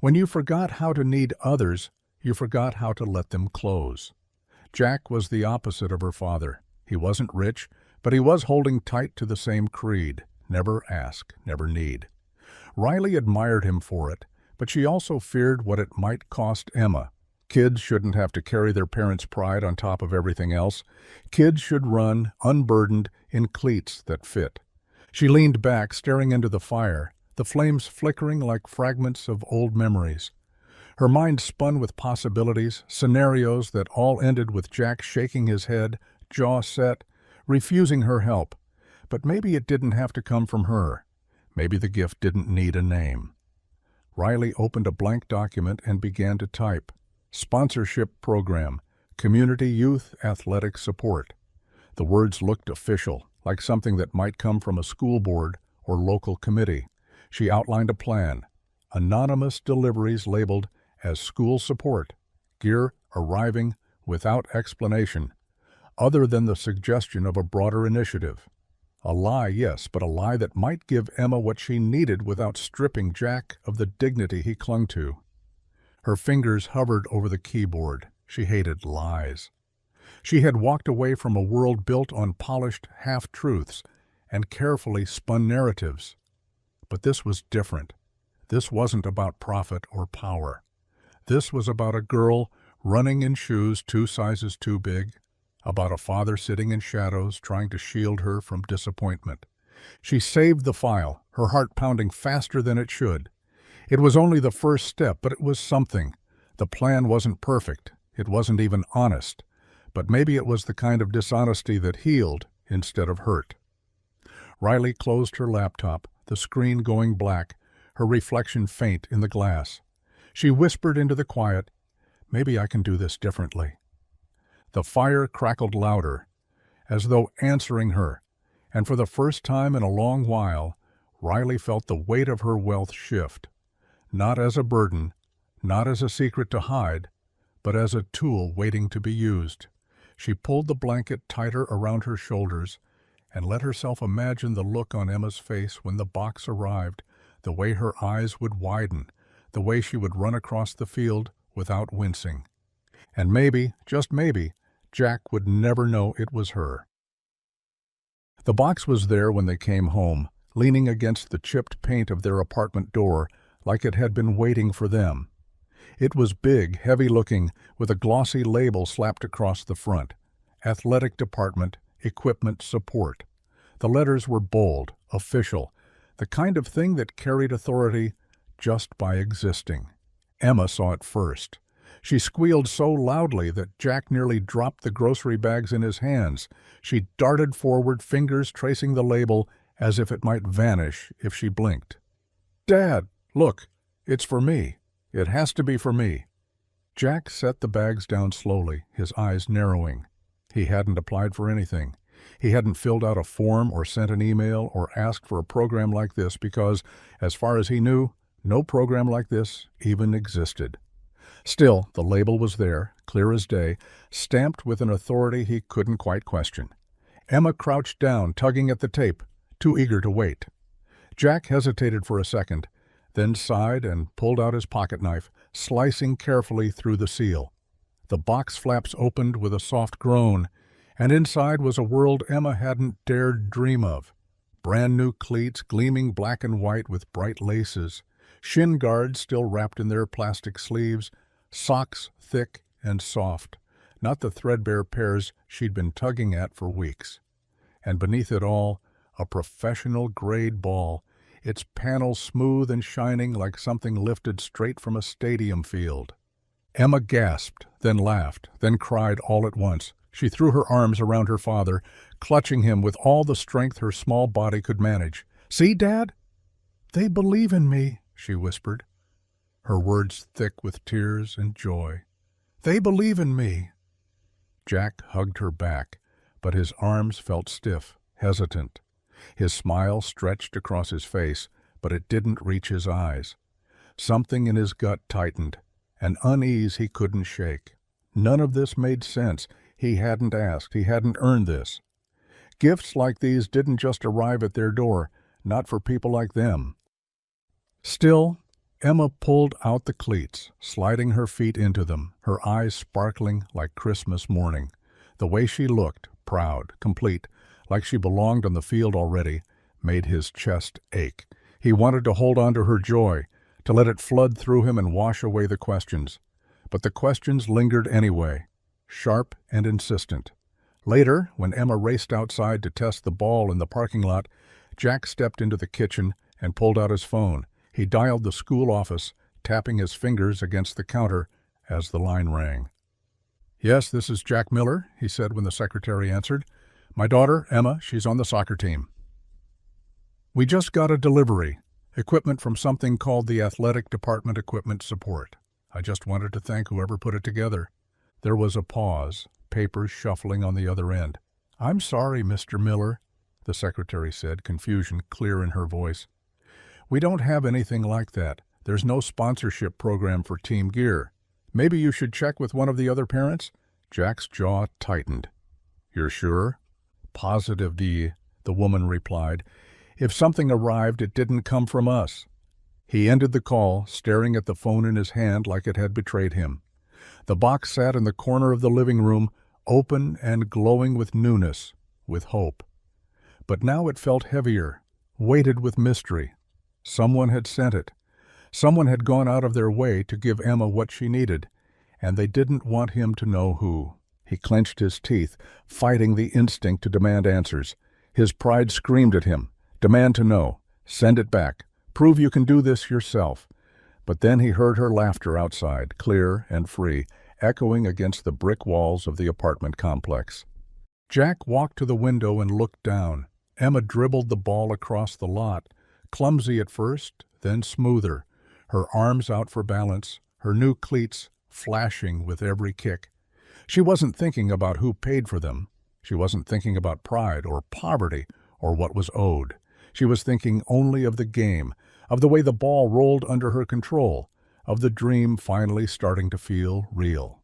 When you forgot how to need others, you forgot how to let them close. Jack was the opposite of her father. He wasn't rich, but he was holding tight to the same creed. Never ask, never need. Riley admired him for it, but she also feared what it might cost Emma. Kids shouldn't have to carry their parents' pride on top of everything else. Kids should run, unburdened, in cleats that fit. She leaned back, staring into the fire, the flames flickering like fragments of old memories. Her mind spun with possibilities, scenarios that all ended with Jack shaking his head, jaw set, refusing her help. But maybe it didn't have to come from her. Maybe the gift didn't need a name. Riley opened a blank document and began to type. Sponsorship Program, Community Youth Athletic Support. The words looked official, like something that might come from a school board or local committee. She outlined a plan. Anonymous deliveries labeled as school support. Gear arriving without explanation, other than the suggestion of a broader initiative. A lie, yes, but a lie that might give Emma what she needed without stripping Jack of the dignity he clung to. Her fingers hovered over the keyboard. She hated lies. She had walked away from a world built on polished half-truths and carefully spun narratives. But this was different. This wasn't about profit or power. This was about a girl running in shoes 2 sizes too big, about a father sitting in shadows trying to shield her from disappointment. She saved the file, her heart pounding faster than it should. It was only the first step, but it was something. The plan wasn't perfect. It wasn't even honest. But maybe it was the kind of dishonesty that healed instead of hurt. Riley closed her laptop, the screen going black, her reflection faint in the glass. She whispered into the quiet, "Maybe I can do this differently." The fire crackled louder, as though answering her, and for the first time in a long while, Riley felt the weight of her wealth shift, not as a burden, not as a secret to hide, but as a tool waiting to be used. She pulled the blanket tighter around her shoulders and let herself imagine the look on Emma's face when the box arrived, the way her eyes would widen, the way she would run across the field without wincing. And maybe, just maybe, Jack would never know it was her. The box was there when they came home, leaning against the chipped paint of their apartment door like it had been waiting for them. It was big, heavy-looking, with a glossy label slapped across the front. Athletic Department, Equipment Support. The letters were bold, official, the kind of thing that carried authority just by existing. Emma saw it first. She squealed so loudly that Jack nearly dropped the grocery bags in his hands. She darted forward, fingers tracing the label as if it might vanish if she blinked. "Dad, look, it's for me. It has to be for me." Jack set the bags down slowly, his eyes narrowing. He hadn't applied for anything. He hadn't filled out a form or sent an email or asked for a program like this because, as far as he knew, no program like this even existed. Still, the label was there, clear as day, stamped with an authority he couldn't quite question. Emma crouched down, tugging at the tape, too eager to wait. Jack hesitated for a second, then sighed and pulled out his pocket knife, slicing carefully through the seal. The box flaps opened with a soft groan, and inside was a world Emma hadn't dared dream of. Brand new cleats gleaming black and white with bright laces, shin guards still wrapped in their plastic sleeves, socks thick and soft, not the threadbare pairs she'd been tugging at for weeks. And beneath it all, a professional-grade ball, its panels smooth and shining like something lifted straight from a stadium field. Emma gasped, then laughed, then cried all at once. She threw her arms around her father, clutching him with all the strength her small body could manage. "See, Dad? They believe in me," she whispered, her words thick with tears and joy. "They believe in me." Jack hugged her back, but his arms felt stiff, hesitant. His smile stretched across his face, but it didn't reach his eyes. Something in his gut tightened, an unease he couldn't shake. None of this made sense. He hadn't asked. He hadn't earned this. Gifts like these didn't just arrive at their door, not for people like them. Still, Emma pulled out the cleats, sliding her feet into them, her eyes sparkling like Christmas morning. The way she looked, proud, complete, like she belonged on the field already, made his chest ache. He wanted to hold on to her joy, to let it flood through him and wash away the questions. But the questions lingered anyway, sharp and insistent. Later, when Emma raced outside to test the ball in the parking lot, Jack stepped into the kitchen and pulled out his phone. He dialed the school office, tapping his fingers against the counter as the line rang. "Yes, this is Jack Miller," he said when the secretary answered. "My daughter, Emma, she's on the soccer team. We just got a delivery, equipment from something called the Athletic Department Equipment Support. I just wanted to thank whoever put it together." There was a pause, papers shuffling on the other end. "I'm sorry, Mr. Miller," the secretary said, confusion clear in her voice. "We don't have anything like that. There's no sponsorship program for team gear. Maybe you should check with one of the other parents?" Jack's jaw tightened. "You're sure?" "Positive, the the woman replied. "If something arrived, it didn't come from us." He ended the call, staring at the phone in his hand like it had betrayed him. The box sat in the corner of the living room, open and glowing with newness, with hope. But now it felt heavier, weighted with mystery. Someone had sent it. Someone had gone out of their way to give Emma what she needed, and they didn't want him to know who. He clenched his teeth, fighting the instinct to demand answers. His pride screamed at him. Demand to know. Send it back. Prove you can do this yourself. But then he heard her laughter outside, clear and free, echoing against the brick walls of the apartment complex. Jack walked to the window and looked down. Emma dribbled the ball across the lot, clumsy at first, then smoother, her arms out for balance, her new cleats flashing with every kick. She wasn't thinking about who paid for them. She wasn't thinking about pride or poverty or what was owed. She was thinking only of the game, of the way the ball rolled under her control, of the dream finally starting to feel real.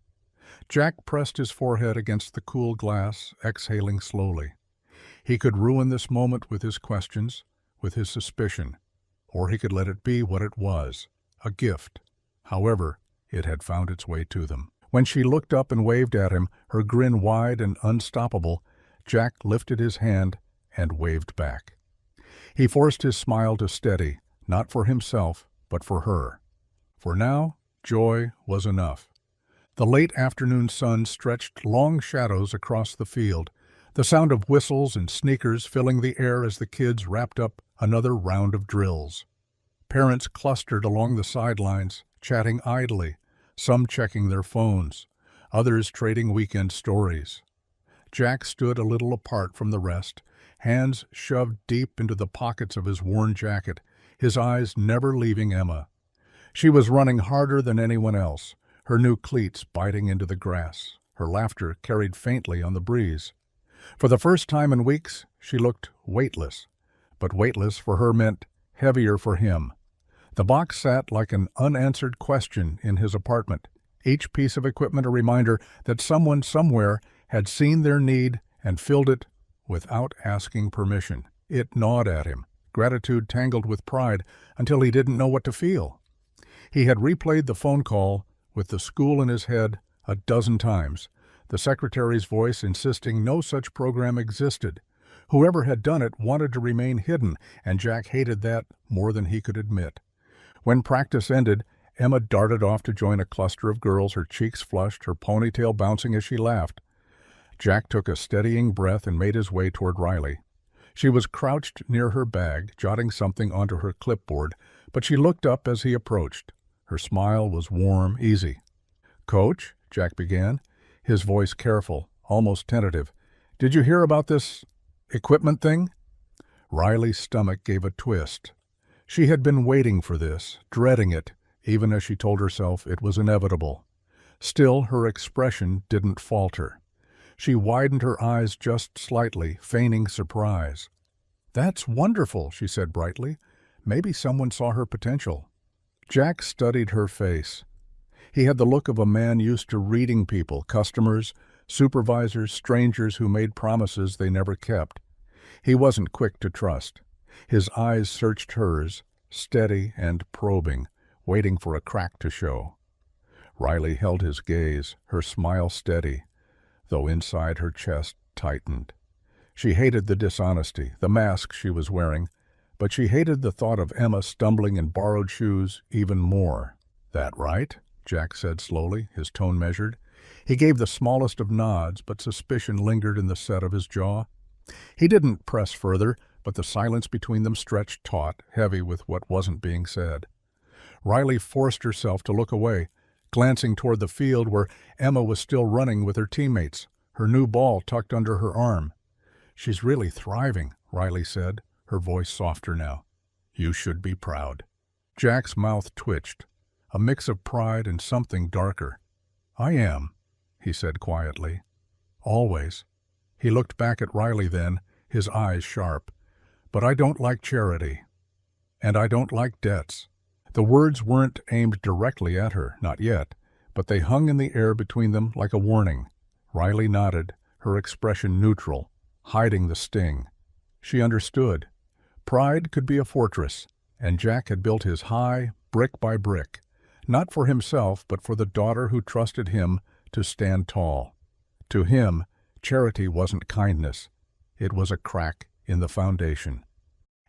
Jack pressed his forehead against the cool glass, exhaling slowly. He could ruin this moment with his questions, with his suspicion, or he could let it be what it was, a gift. However, it had found its way to them. When she looked up and waved at him, her grin wide and unstoppable, Jack lifted his hand and waved back. He forced his smile to steady, not for himself, but for her. For now, joy was enough. The late afternoon sun stretched long shadows across the field, the sound of whistles and sneakers filling the air as the kids wrapped up another round of drills. Parents clustered along the sidelines, chatting idly, some checking their phones, others trading weekend stories. Jack stood a little apart from the rest, hands shoved deep into the pockets of his worn jacket, his eyes never leaving Emma. She was running harder than anyone else, her new cleats biting into the grass. Her laughter carried faintly on the breeze. For the first time in weeks, she looked weightless. But weightless for her meant heavier for him. The box sat like an unanswered question in his apartment, each piece of equipment a reminder that someone somewhere had seen their need and filled it without asking permission. It gnawed at him, gratitude tangled with pride, until he didn't know what to feel. He had replayed the phone call with the school in his head a dozen times, the secretary's voice insisting no such program existed. Whoever had done it wanted to remain hidden, and Jack hated that more than he could admit. When practice ended, Emma darted off to join a cluster of girls, her cheeks flushed, her ponytail bouncing as she laughed. Jack took a steadying breath and made his way toward Riley. She was crouched near her bag, jotting something onto her clipboard, but she looked up as he approached. Her smile was warm, easy. "Coach," Jack began, his voice careful, almost tentative, "did you hear about this equipment thing?" Riley's stomach gave a twist. She had been waiting for this, dreading it, even as she told herself it was inevitable. Still, her expression didn't falter. She widened her eyes just slightly, feigning surprise. "That's wonderful," she said brightly. Maybe someone saw her potential. Jack studied her face. He had the look of a man used to reading people, customers, supervisors, strangers who made promises they never kept. He wasn't quick to trust. His eyes searched hers, steady and probing, waiting for a crack to show. Riley held his gaze, her smile steady, though inside her chest tightened. She hated the dishonesty, the mask she was wearing, but she hated the thought of Emma stumbling in borrowed shoes even more. "That right?" Jack said slowly, his tone measured. He gave the smallest of nods, but suspicion lingered in the set of his jaw. He didn't press further, but the silence between them stretched taut, heavy with what wasn't being said. Riley forced herself to look away, glancing toward the field where Emma was still running with her teammates, her new ball tucked under her arm. "She's really thriving," Riley said, her voice softer now. "You should be proud." Jack's mouth twitched, a mix of pride and something darker. "I am," he said quietly. "Always." He looked back at Riley then, his eyes sharp. "But I don't like charity. And I don't like debts." The words weren't aimed directly at her, not yet, but they hung in the air between them like a warning. Riley nodded, her expression neutral, hiding the sting. She understood. Pride could be a fortress, and Jack had built his high, brick by brick, not for himself but for the daughter who trusted him to stand tall. To him, charity wasn't kindness. It was a crack in the foundation.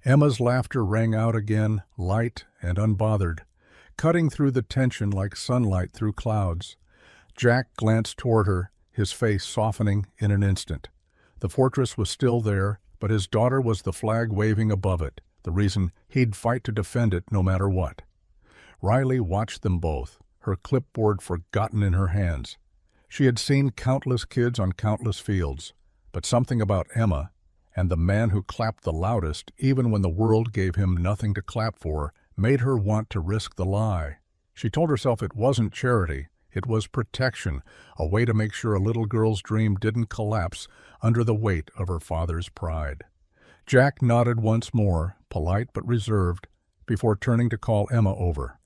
Emma's laughter rang out again, light and unbothered, cutting through the tension like sunlight through clouds. Jack glanced toward her, his face softening in an instant. The fortress was still there, but his daughter was the flag waving above it, the reason he'd fight to defend it no matter what. Riley watched them both, her clipboard forgotten in her hands. She had seen countless kids on countless fields, but something about Emma, and the man who clapped the loudest even when the world gave him nothing to clap for, made her want to risk the lie. She told herself it wasn't charity, it was protection, a way to make sure a little girl's dream didn't collapse under the weight of her father's pride. Jack nodded once more, polite but reserved, before turning to call Emma over.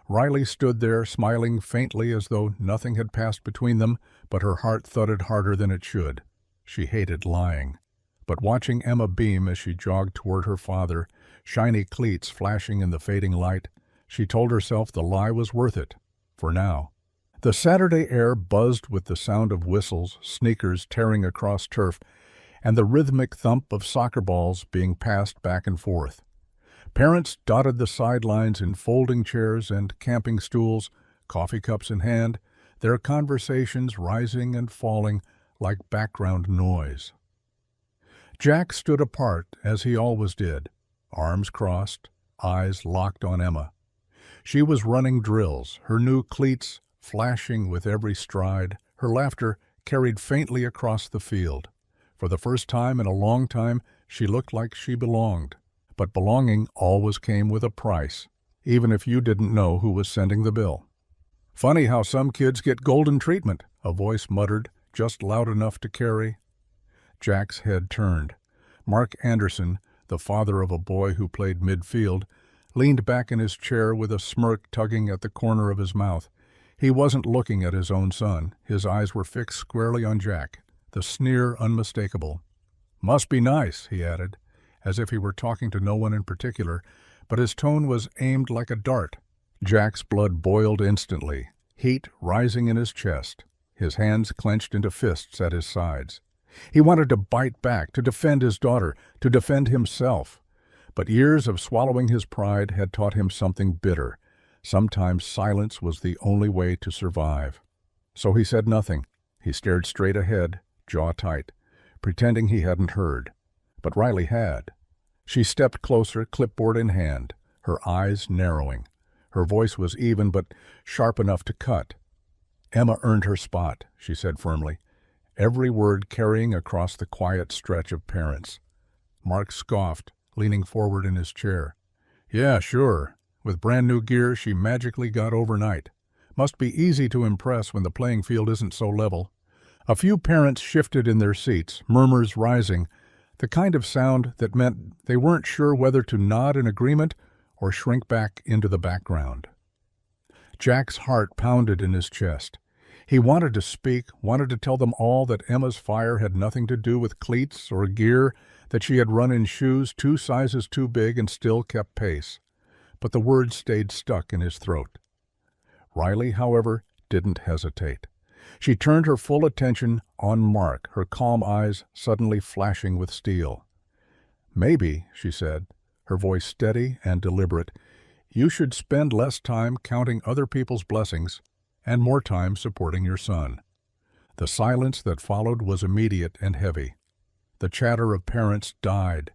Riley stood there, smiling faintly as though nothing had passed between them, but her heart thudded harder than it should. She hated lying. But watching Emma beam as she jogged toward her father, shiny cleats flashing in the fading light, she told herself the lie was worth it, for now. The Saturday air buzzed with the sound of whistles, sneakers tearing across turf, and the rhythmic thump of soccer balls being passed back and forth. Parents dotted the sidelines in folding chairs and camping stools, coffee cups in hand, their conversations rising and falling like background noise. Jack stood apart, as he always did, arms crossed, eyes locked on Emma. She was running drills, her new cleats flashing with every stride, her laughter carried faintly across the field. For the first time in a long time, she looked like she belonged. But belonging always came with a price, even if you didn't know who was sending the bill. "Funny how some kids get golden treatment," a voice muttered, just loud enough to carry. Jack's head turned. Mark Anderson, the father of a boy who played midfield, leaned back in his chair with a smirk tugging at the corner of his mouth. He wasn't looking at his own son. His eyes were fixed squarely on Jack, the sneer unmistakable. "Must be nice," he added, as if he were talking to no one in particular, but his tone was aimed like a dart. Jack's blood boiled instantly, heat rising in his chest, his hands clenched into fists at his sides. He wanted to bite back, to defend his daughter, to defend himself. But years of swallowing his pride had taught him something bitter. Sometimes silence was the only way to survive. So he said nothing. He stared straight ahead, jaw tight, pretending he hadn't heard. But Riley had. She stepped closer, clipboard in hand, her eyes narrowing. Her voice was even but sharp enough to cut. "Emma earned her spot," she said firmly, every word carrying across the quiet stretch of parents. Mark scoffed, leaning forward in his chair. "Yeah, sure. With brand new gear she magically got overnight. Must be easy to impress when the playing field isn't so level." A few parents shifted in their seats, murmurs rising, the kind of sound that meant they weren't sure whether to nod in agreement or shrink back into the background. Jack's heart pounded in his chest. He wanted to speak, wanted to tell them all that Emma's fire had nothing to do with cleats or gear, that she had run in shoes 2 sizes too big and still kept pace. But the words stayed stuck in his throat. Riley, however, didn't hesitate. She turned her full attention on Mark, her calm eyes suddenly flashing with steel. "Maybe," she said, her voice steady and deliberate, "you should spend less time counting other people's blessings and more time supporting your son." The silence that followed was immediate and heavy. The chatter of parents died.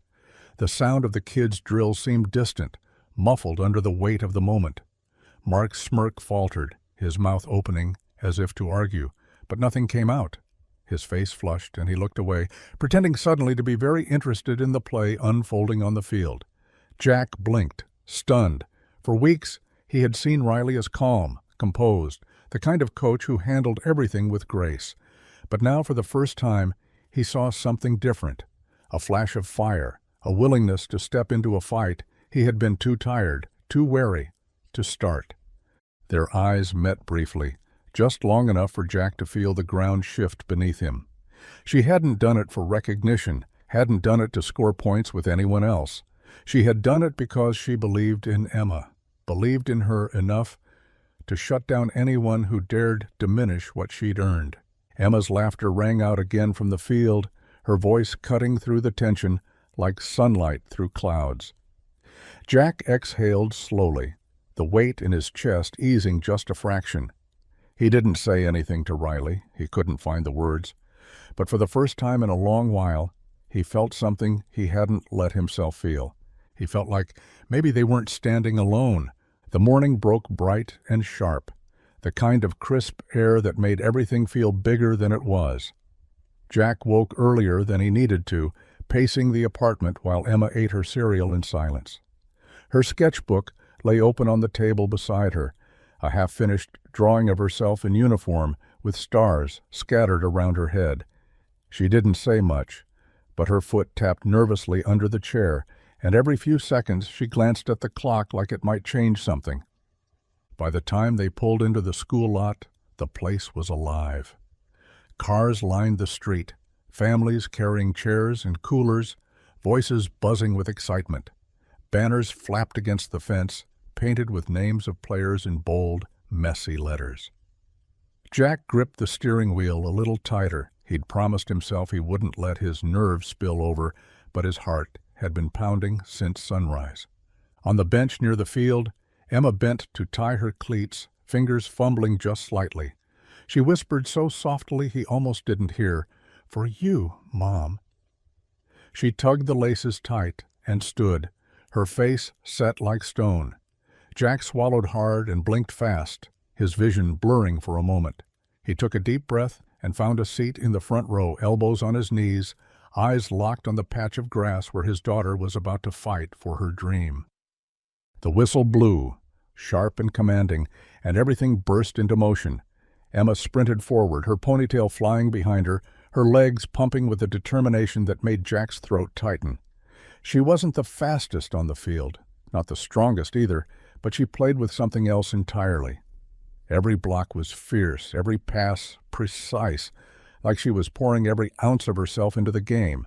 The sound of the kids' drill seemed distant, muffled under the weight of the moment. Mark's smirk faltered, his mouth opening as if to argue, but nothing came out. His face flushed, and he looked away, pretending suddenly to be very interested in the play unfolding on the field. Jack blinked, stunned. For weeks he had seen Riley as calm, composed, the kind of coach who handled everything with grace. But now for the first time he saw something different, a flash of fire, a willingness to step into a fight he had been too tired, too wary, to start. Their eyes met briefly, just long enough for Jack to feel the ground shift beneath him. She hadn't done it for recognition, hadn't done it to score points with anyone else. She had done it because she believed in Emma, believed in her enough to shut down anyone who dared diminish what she'd earned. Emma's laughter rang out again from the field, her voice cutting through the tension like sunlight through clouds. Jack exhaled slowly, the weight in his chest easing just a fraction. He didn't say anything to Riley, he couldn't find the words, but for the first time in a long while, he felt something he hadn't let himself feel. He felt like maybe they weren't standing alone. The morning broke bright and sharp, the kind of crisp air that made everything feel bigger than it was. Jack woke earlier than he needed to, pacing the apartment while Emma ate her cereal in silence. Her sketchbook lay open on the table beside her, a half-finished drawing of herself in uniform with stars scattered around her head. She didn't say much, but her foot tapped nervously under the chair, and every few seconds she glanced at the clock like it might change something. By the time they pulled into the school lot, the place was alive. Cars lined the street, families carrying chairs and coolers, voices buzzing with excitement. Banners flapped against the fence, painted with names of players in bold, messy letters. Jack gripped the steering wheel a little tighter. He'd promised himself he wouldn't let his nerves spill over, but his heart had been pounding since sunrise. On the bench near the field, Emma bent to tie her cleats, fingers fumbling just slightly. She whispered so softly he almost didn't hear, "For you, Mom." She tugged the laces tight and stood, her face set like stone. Jack swallowed hard and blinked fast, his vision blurring for a moment. He took a deep breath and found a seat in the front row, elbows on his knees, eyes locked on the patch of grass where his daughter was about to fight for her dream. The whistle blew, sharp and commanding, and everything burst into motion. Emma sprinted forward, her ponytail flying behind her, her legs pumping with a determination that made Jack's throat tighten. She wasn't the fastest on the field, not the strongest either, but she played with something else entirely. Every block was fierce, every pass precise, like she was pouring every ounce of herself into the game.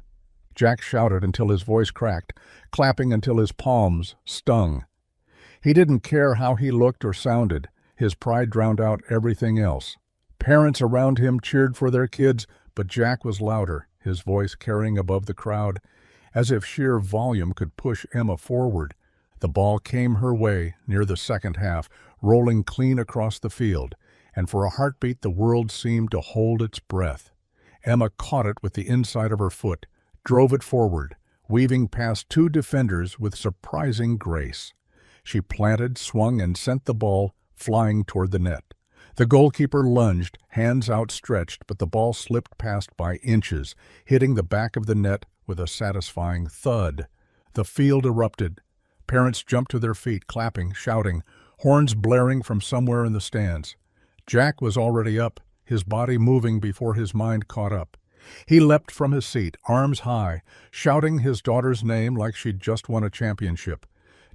Jack shouted until his voice cracked, clapping until his palms stung. He didn't care how he looked or sounded. His pride drowned out everything else. Parents around him cheered for their kids, but Jack was louder, his voice carrying above the crowd, as if sheer volume could push Emma forward. The ball came her way near the second half, rolling clean across the field, and for a heartbeat the world seemed to hold its breath. Emma caught it with the inside of her foot, drove it forward, weaving past two defenders with surprising grace. She planted, swung, and sent the ball flying toward the net. The goalkeeper lunged, hands outstretched, but the ball slipped past by inches, hitting the back of the net with a satisfying thud. The field erupted. Parents jumped to their feet, clapping, shouting, horns blaring from somewhere in the stands. Jack was already up, his body moving before his mind caught up. He leapt from his seat, arms high, shouting his daughter's name like she'd just won a championship.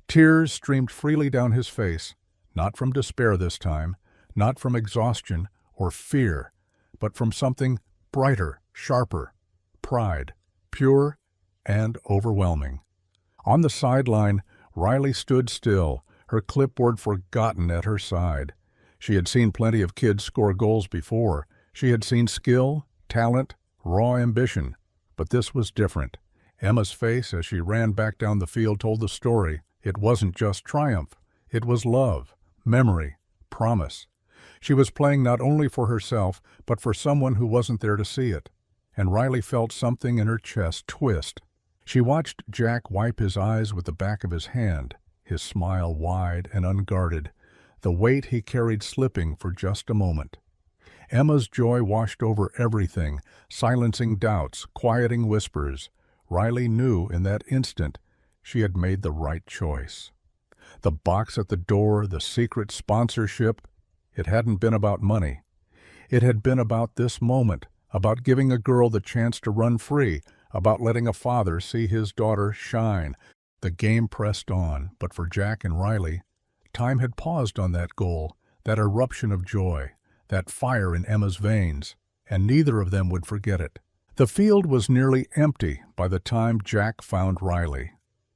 Tears streamed freely down his face, not from despair this time, not from exhaustion or fear, but from something brighter, sharper, pride, pure and overwhelming. On the sideline, Riley stood still, her clipboard forgotten at her side. She had seen plenty of kids score goals before. She had seen skill, talent, raw ambition. But this was different. Emma's face as she ran back down the field told the story. It wasn't just triumph. It was love, memory, promise. She was playing not only for herself, but for someone who wasn't there to see it. And Riley felt something in her chest twist. She watched Jack wipe his eyes with the back of his hand, his smile wide and unguarded, the weight he carried slipping for just a moment. Emma's joy washed over everything, silencing doubts, quieting whispers. Riley knew in that instant she had made the right choice. The box at the door, the secret sponsorship, it hadn't been about money. It had been about this moment, about giving a girl the chance to run free, about letting a father see his daughter shine. The game pressed on, but for Jack and Riley, time had paused on that goal, that eruption of joy, that fire in Emma's veins, and neither of them would forget it. The field was nearly empty by the time Jack found Riley.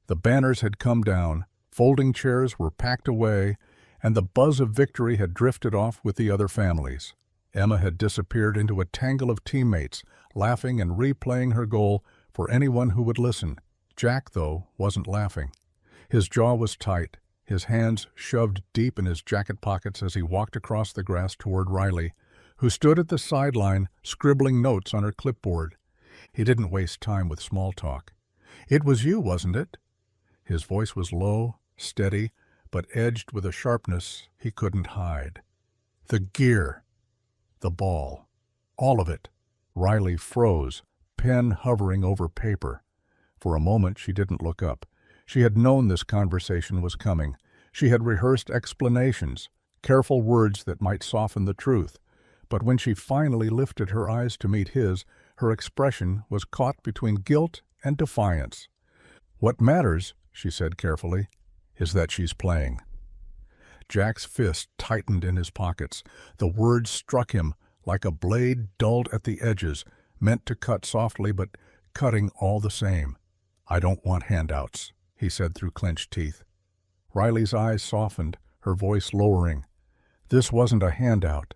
The banners had come down, folding chairs were packed away, and the buzz of victory had drifted off with the other families. Emma had disappeared into a tangle of teammates, laughing and replaying her goal for anyone who would listen. Jack, though, wasn't laughing. His jaw was tight, his hands shoved deep in his jacket pockets as he walked across the grass toward Riley, who stood at the sideline scribbling notes on her clipboard. He didn't waste time with small talk. "It was you, wasn't it?" His voice was low, steady, but edged with a sharpness he couldn't hide. "The gear, the ball, all of it." Riley froze, pen hovering over paper. For a moment she didn't look up. She had known this conversation was coming. She had rehearsed explanations, careful words that might soften the truth. But when she finally lifted her eyes to meet his, her expression was caught between guilt and defiance. "What matters," she said carefully, "is that she's playing." Jack's fist tightened in his pockets. The words struck him like a blade dulled at the edges, meant to cut softly but cutting all the same. "I don't want handouts," he said through clenched teeth. Riley's eyes softened, her voice lowering. This wasn't a handout.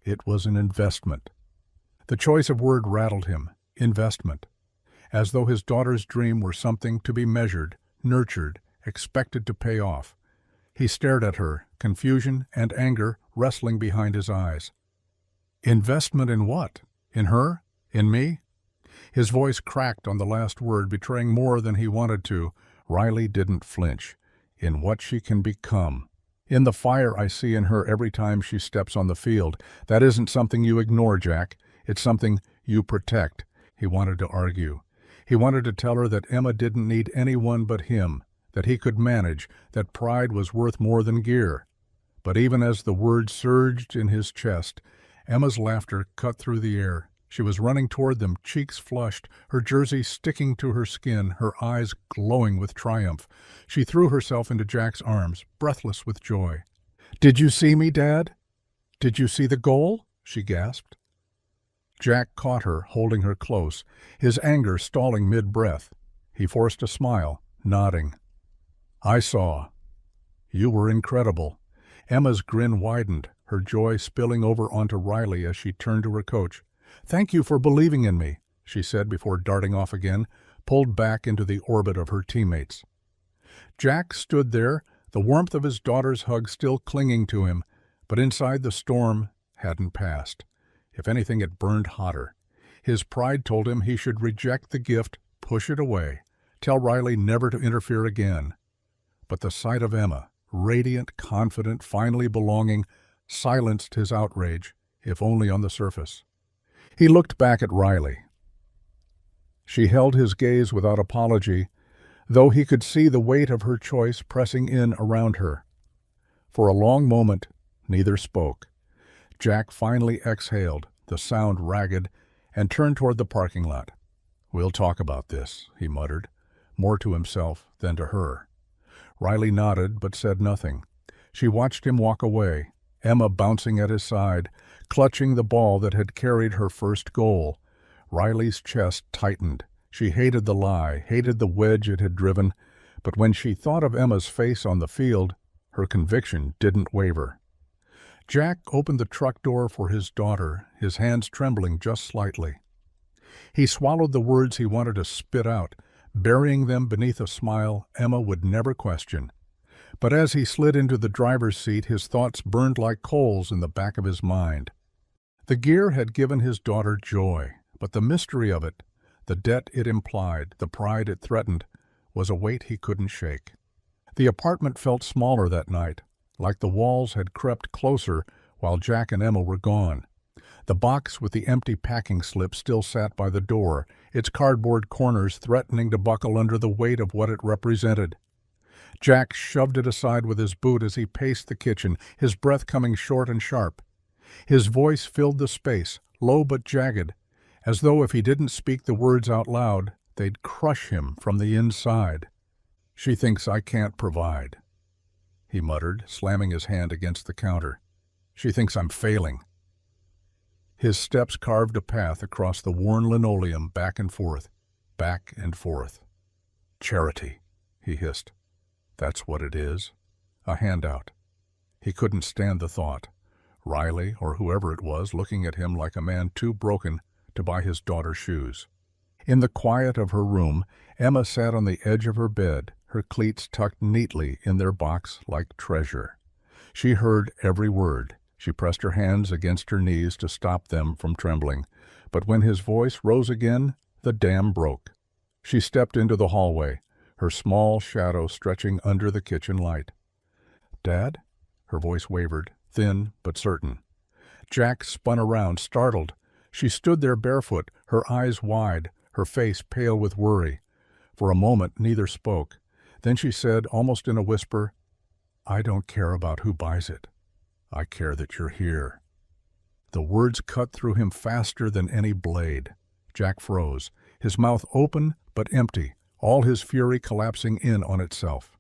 It was an investment. The choice of word rattled him. Investment. As though his daughter's dream were something to be measured, nurtured, expected to pay off. He stared at her, confusion and anger wrestling behind his eyes. Investment in what? In her? In me? His voice cracked on the last word, betraying more than he wanted to. Riley didn't flinch. In what she can become. In the fire I see in her every time she steps on the field. That isn't something you ignore, Jack. It's something you protect. He wanted to argue. He wanted to tell her that Emma didn't need anyone but him, that he could manage, that pride was worth more than gear. But even as the words surged in his chest, Emma's laughter cut through the air. She was running toward them, cheeks flushed, her jersey sticking to her skin, her eyes glowing with triumph. She threw herself into Jack's arms, breathless with joy. "Did you see me, Dad? Did you see the goal?" she gasped. Jack caught her, holding her close, his anger stalling mid-breath. He forced a smile, nodding. "I saw. You were incredible." Emma's grin widened, her joy spilling over onto Riley as she turned to her coach. "Thank you for believing in me," she said before darting off again, pulled back into the orbit of her teammates. Jack stood there, the warmth of his daughter's hug still clinging to him, but inside the storm hadn't passed. If anything, it burned hotter. His pride told him he should reject the gift, push it away, tell Riley never to interfere again. But the sight of Emma, radiant, confident, finally belonging, silenced his outrage, if only on the surface. He looked back at Riley. She held his gaze without apology, though he could see the weight of her choice pressing in around her. For a long moment, neither spoke. Jack finally exhaled, the sound ragged, and turned toward the parking lot. "We'll talk about this," he muttered, more to himself than to her. Riley nodded but said nothing. She watched him walk away, Emma bouncing at his side, clutching the ball that had carried her first goal. Riley's chest tightened. She hated the lie, hated the wedge it had driven, but when she thought of Emma's face on the field, her conviction didn't waver. Jack opened the truck door for his daughter, his hands trembling just slightly. He swallowed the words he wanted to spit out, burying them beneath a smile Emma would never question. But as he slid into the driver's seat, his thoughts burned like coals in the back of his mind. The gear had given his daughter joy, but the mystery of it, the debt it implied, the pride it threatened, was a weight he couldn't shake. The apartment felt smaller that night, like the walls had crept closer while Jack and Emma were gone. The box with the empty packing slip still sat by the door, its cardboard corners threatening to buckle under the weight of what it represented. Jack shoved it aside with his boot as he paced the kitchen, his breath coming short and sharp. His voice filled the space, low but jagged, as though if he didn't speak the words out loud, they'd crush him from the inside. "She thinks I can't provide," he muttered, slamming his hand against the counter. "She thinks I'm failing." His steps carved a path across the worn linoleum, back and forth, back and forth. "Charity," he hissed. "That's what it is. A handout." He couldn't stand the thought. Riley, or whoever it was, looking at him like a man too broken to buy his daughter shoes. In the quiet of her room, Emma sat on the edge of her bed, her cleats tucked neatly in their box like treasure. She heard every word. She pressed her hands against her knees to stop them from trembling. But when his voice rose again, the dam broke. She stepped into the hallway, her small shadow stretching under the kitchen light. "Dad?" Her voice wavered, thin but certain. Jack spun around, startled. She stood there barefoot, her eyes wide, her face pale with worry. For a moment neither spoke. Then she said, almost in a whisper, "I don't care about who buys it. I care that you're here." The words cut through him faster than any blade. Jack froze, his mouth open but empty, all his fury collapsing in on itself.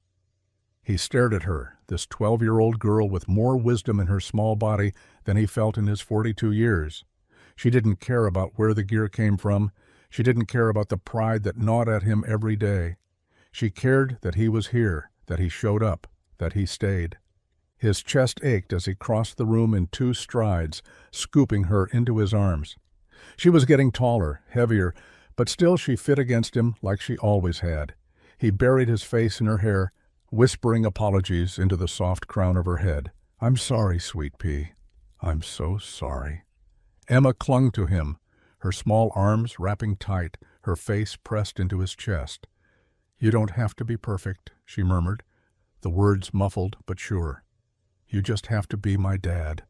He stared at her, this 12-year-old girl with more wisdom in her small body than he felt in his 42 years. She didn't care about where the gear came from. She didn't care about the pride that gnawed at him every day. She cared that he was here, that he showed up, that he stayed. His chest ached as he crossed the room in 2 strides, scooping her into his arms. She was getting taller, heavier, but still she fit against him like she always had. He buried his face in her hair, whispering apologies into the soft crown of her head. "I'm sorry, sweet pea. I'm so sorry." Emma clung to him, her small arms wrapping tight, her face pressed into his chest. "You don't have to be perfect," she murmured, the words muffled but sure. "You just have to be my dad."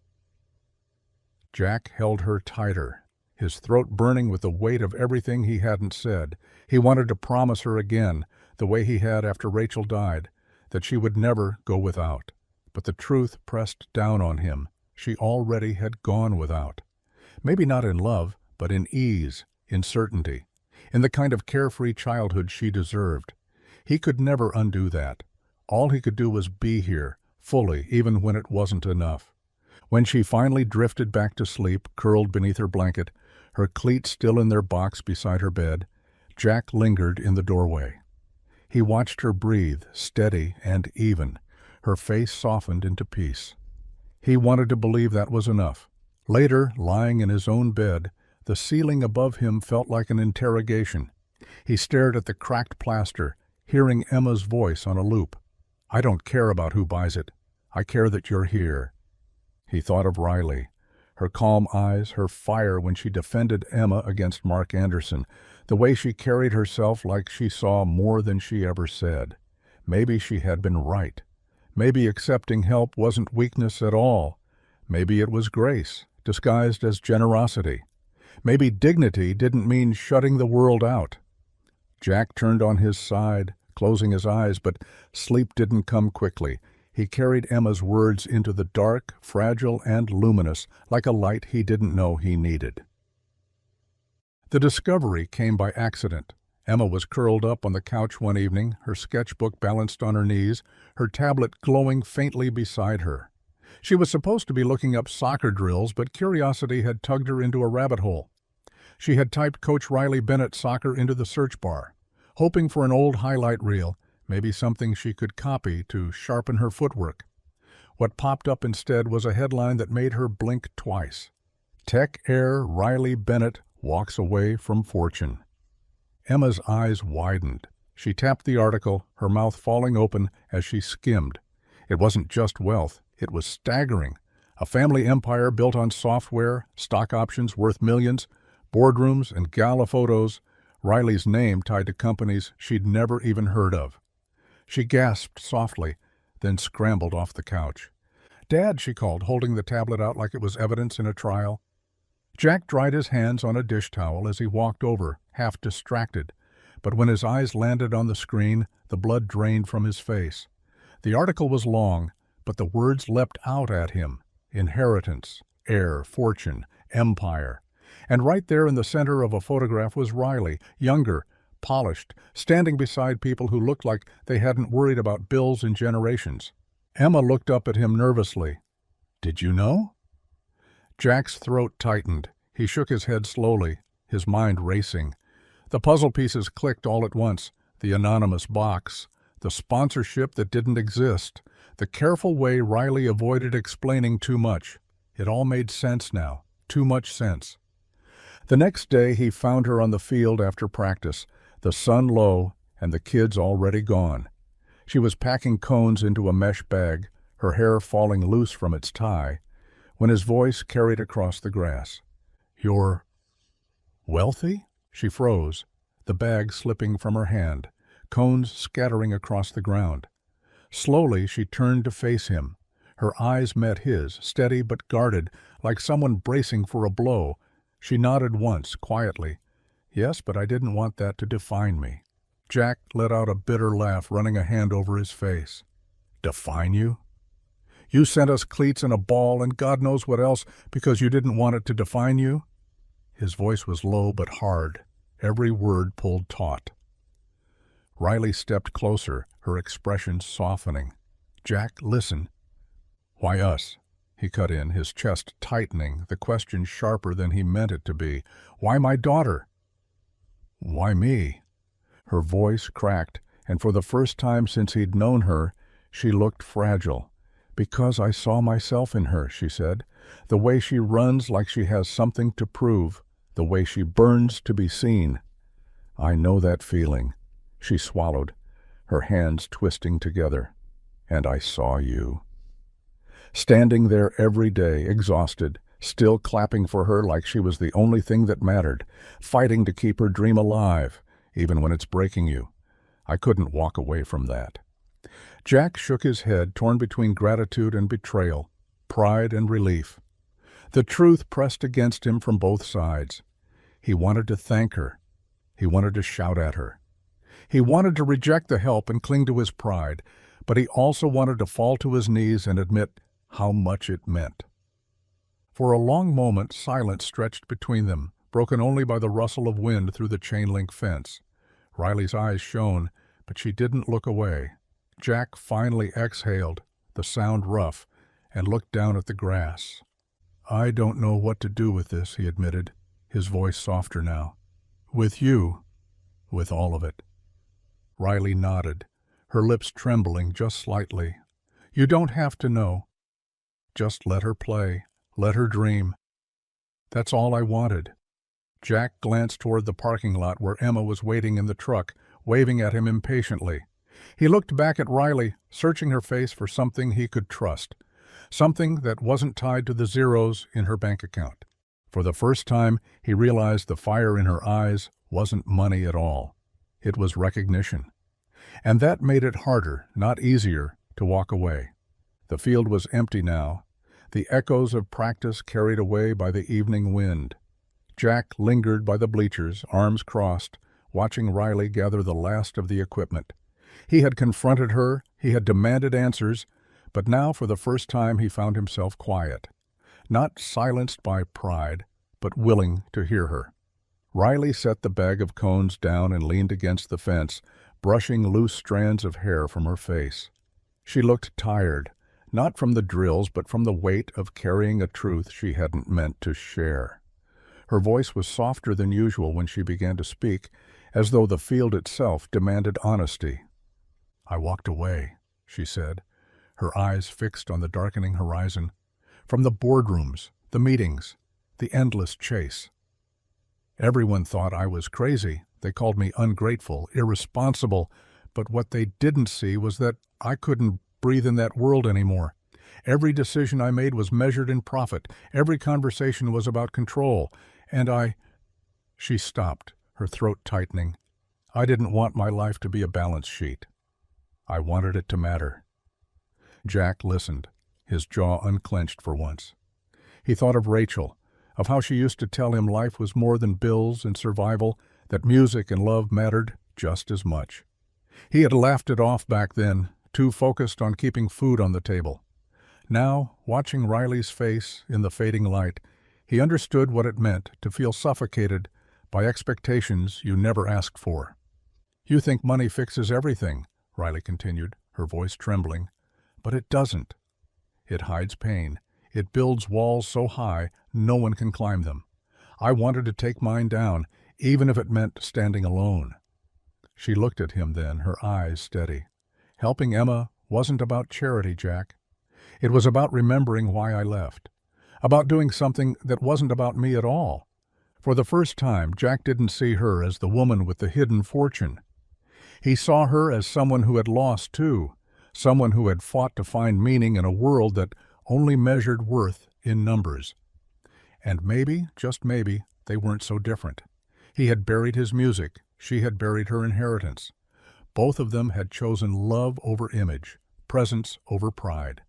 Jack held her tighter, his throat burning with the weight of everything he hadn't said. He wanted to promise her again, the way he had after Rachel died, that she would never go without. But the truth pressed down on him. She already had gone without. Maybe not in love, but in ease, in certainty, in the kind of carefree childhood she deserved. He could never undo that. All he could do was be here, fully, even when it wasn't enough. When she finally drifted back to sleep, curled beneath her blanket, her cleats still in their box beside her bed, Jack lingered in the doorway. He watched her breathe, steady and even. Her face softened into peace. He wanted to believe that was enough. Later, lying in his own bed, the ceiling above him felt like an interrogation. He stared at the cracked plaster, hearing Emma's voice on a loop. "I don't care about who buys it. I care that you're here." He thought of Riley, her calm eyes, her fire when she defended Emma against Mark Anderson, the way she carried herself like she saw more than she ever said. Maybe she had been right. Maybe accepting help wasn't weakness at all. Maybe it was grace, disguised as generosity. Maybe dignity didn't mean shutting the world out. Jack turned on his side, closing his eyes, but sleep didn't come quickly. He carried Emma's words into the dark, fragile, and luminous, like a light he didn't know he needed. The discovery came by accident. Emma was curled up on the couch one evening, her sketchbook balanced on her knees, her tablet glowing faintly beside her. She was supposed to be looking up soccer drills, but curiosity had tugged her into a rabbit hole. She had typed Coach Riley Bennett soccer into the search bar, hoping for an old highlight reel, maybe something she could copy to sharpen her footwork. What popped up instead was a headline that made her blink twice. "Tech heir Riley Bennett walks away from fortune." Emma's eyes widened. She tapped the article, her mouth falling open as she skimmed. It wasn't just wealth, it was staggering. A family empire built on software, stock options worth millions, boardrooms and gala photos, Riley's name tied to companies she'd never even heard of. She gasped softly, then scrambled off the couch. "Dad," she called, holding the tablet out like it was evidence in a trial. Jack dried his hands on a dish towel as he walked over, half distracted, but when his eyes landed on the screen, the blood drained from his face. The article was long, but the words leapt out at him. Inheritance, heir, fortune, empire. And right there in the center of a photograph was Riley, younger, polished, standing beside people who looked like they hadn't worried about bills in generations. Emma looked up at him nervously. "Did you know?" Jack's throat tightened. He shook his head slowly, his mind racing. The puzzle pieces clicked all at once. The anonymous box, the sponsorship that didn't exist, the careful way Riley avoided explaining too much. It all made sense now, too much sense. The next day he found her on the field after practice, the sun low and the kids already gone. She was packing cones into a mesh bag, her hair falling loose from its tie, when his voice carried across the grass. "You're wealthy?" She froze, the bag slipping from her hand, cones scattering across the ground. Slowly she turned to face him. Her eyes met his, steady but guarded, like someone bracing for a blow. She nodded once, quietly. "Yes, but I didn't want that to define me." Jack let out a bitter laugh, running a hand over his face. "Define you? You sent us cleats and a ball and God knows what else because you didn't want it to define you?" His voice was low but hard, every word pulled taut. Riley stepped closer, her expression softening. "Jack, listen." "Why us?" He cut in, his chest tightening, the question sharper than he meant it to be. "Why my daughter?" "Why me?" Her voice cracked, and for the first time since he'd known her, she looked fragile. "Because I saw myself in her," she said. "The way she runs like she has something to prove, the way she burns to be seen." "I know that feeling." She swallowed, her hands twisting together. "And I saw you." Standing there every day, exhausted, still clapping for her like she was the only thing that mattered, fighting to keep her dream alive, even when it's breaking you. I couldn't walk away from that. Jack shook his head, torn between gratitude and betrayal, pride and relief. The truth pressed against him from both sides. He wanted to thank her. He wanted to shout at her. He wanted to reject the help and cling to his pride, but he also wanted to fall to his knees and admit how much it meant. For a long moment silence stretched between them, broken only by the rustle of wind through the chain-link fence. Riley's eyes shone, but she didn't look away. Jack finally exhaled, the sound rough, and looked down at the grass. "I don't know what to do with this," he admitted, his voice softer now. "With you, with all of it." Riley nodded, her lips trembling just slightly. "You don't have to know. Just let her play, let her dream. That's all I wanted." Jack glanced toward the parking lot where Emma was waiting in the truck, waving at him impatiently. He looked back at Riley, searching her face for something he could trust, something that wasn't tied to the zeros in her bank account. For the first time, he realized the fire in her eyes wasn't money at all. It was recognition. And that made it harder, not easier, to walk away. The field was empty now, the echoes of practice carried away by the evening wind. Jack lingered by the bleachers, arms crossed, watching Riley gather the last of the equipment. He had confronted her, he had demanded answers, but now for the first time he found himself quiet. Not silenced by pride, but willing to hear her. Riley set the bag of cones down and leaned against the fence, brushing loose strands of hair from her face. She looked tired, not from the drills, but from the weight of carrying a truth she hadn't meant to share. Her voice was softer than usual when she began to speak, as though the field itself demanded honesty. "I walked away," she said, her eyes fixed on the darkening horizon. "From the boardrooms, the meetings, the endless chase. Everyone thought I was crazy. They called me ungrateful, irresponsible, but what they didn't see was that I couldn't breathe in that world anymore. Every decision I made was measured in profit. Every conversation was about control. And I—" She stopped, her throat tightening. "I didn't want my life to be a balance sheet. I wanted it to matter." Jack listened, his jaw unclenched for once. He thought of Rachel, of how she used to tell him life was more than bills and survival, that music and love mattered just as much. He had laughed it off back then, too focused on keeping food on the table. Now, watching Riley's face in the fading light, he understood what it meant to feel suffocated by expectations you never asked for. "You think money fixes everything," Riley continued, her voice trembling. "But it doesn't. It hides pain. It builds walls so high no one can climb them. I wanted to take mine down, even if it meant standing alone." She looked at him then, her eyes steady. "Helping Emma wasn't about charity, Jack. It was about remembering why I left. About doing something that wasn't about me at all." For the first time, Jack didn't see her as the woman with the hidden fortune. He saw her as someone who had lost too, someone who had fought to find meaning in a world that only measured worth in numbers. And maybe, just maybe, they weren't so different. He had buried his music, she had buried her inheritance. Both of them had chosen love over image, presence over pride.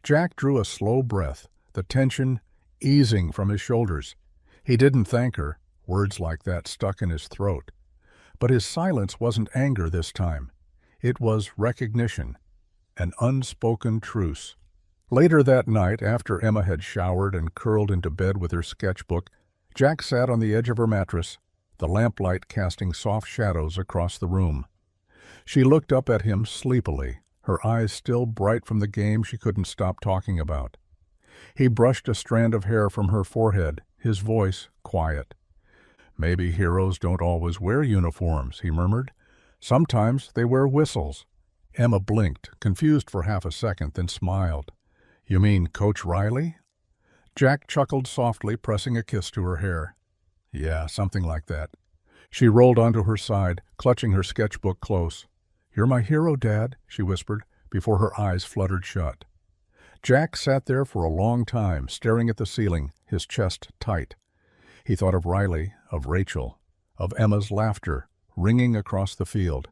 Jack drew a slow breath, the tension easing from his shoulders. He didn't thank her, words like that stuck in his throat. But his silence wasn't anger this time. It was recognition, an unspoken truce. Later that night, after Emma had showered and curled into bed with her sketchbook, Jack sat on the edge of her mattress, the lamplight casting soft shadows across the room. She looked up at him sleepily, her eyes still bright from the game she couldn't stop talking about. He brushed a strand of hair from her forehead, his voice quiet. "Maybe heroes don't always wear uniforms," he murmured. "Sometimes they wear whistles." Emma blinked, confused for half a second, then smiled. "You mean Coach Riley?" Jack chuckled softly, pressing a kiss to her hair. "Yeah, something like that." She rolled onto her side, clutching her sketchbook close. "You're my hero, Dad," she whispered, before her eyes fluttered shut. Jack sat there for a long time, staring at the ceiling, his chest tight. He thought of Riley, of Rachel, of Emma's laughter, ringing across the field.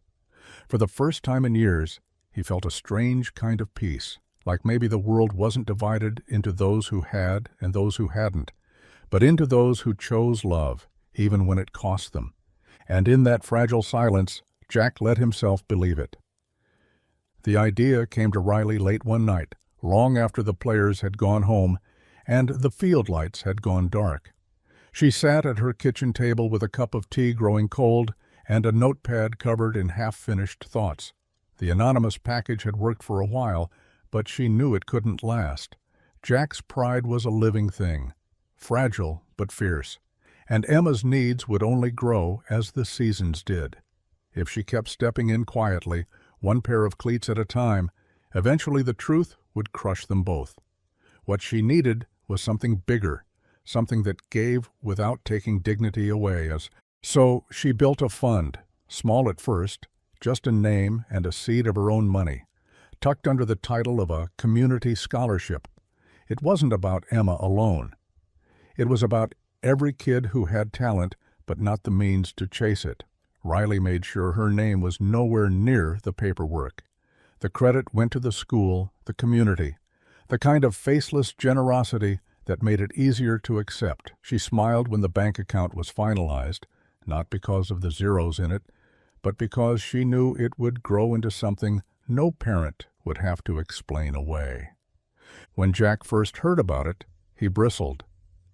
For the first time in years, he felt a strange kind of peace, like maybe the world wasn't divided into those who had and those who hadn't, but into those who chose love, even when it cost them. And in that fragile silence, Jack let himself believe it. The idea came to Riley late one night, long after the players had gone home and the field lights had gone dark. She sat at her kitchen table with a cup of tea growing cold and a notepad covered in half-finished thoughts. The anonymous package had worked for a while, but she knew it couldn't last. Jack's pride was a living thing, fragile but fierce, and Emma's needs would only grow as the seasons did. If she kept stepping in quietly, one pair of cleats at a time, eventually the truth would crush them both. What she needed was something bigger, something that gave without taking dignity away. So she built a fund, small at first, just a name and a seed of her own money, tucked under the title of a community scholarship. It wasn't about Emma alone. It was about every kid who had talent but not the means to chase it. Riley made sure her name was nowhere near the paperwork. The credit went to the school, the community, the kind of faceless generosity that made it easier to accept. She smiled when the bank account was finalized, not because of the zeros in it, but because she knew it would grow into something no parent would have to explain away. When Jack first heard about it, he bristled.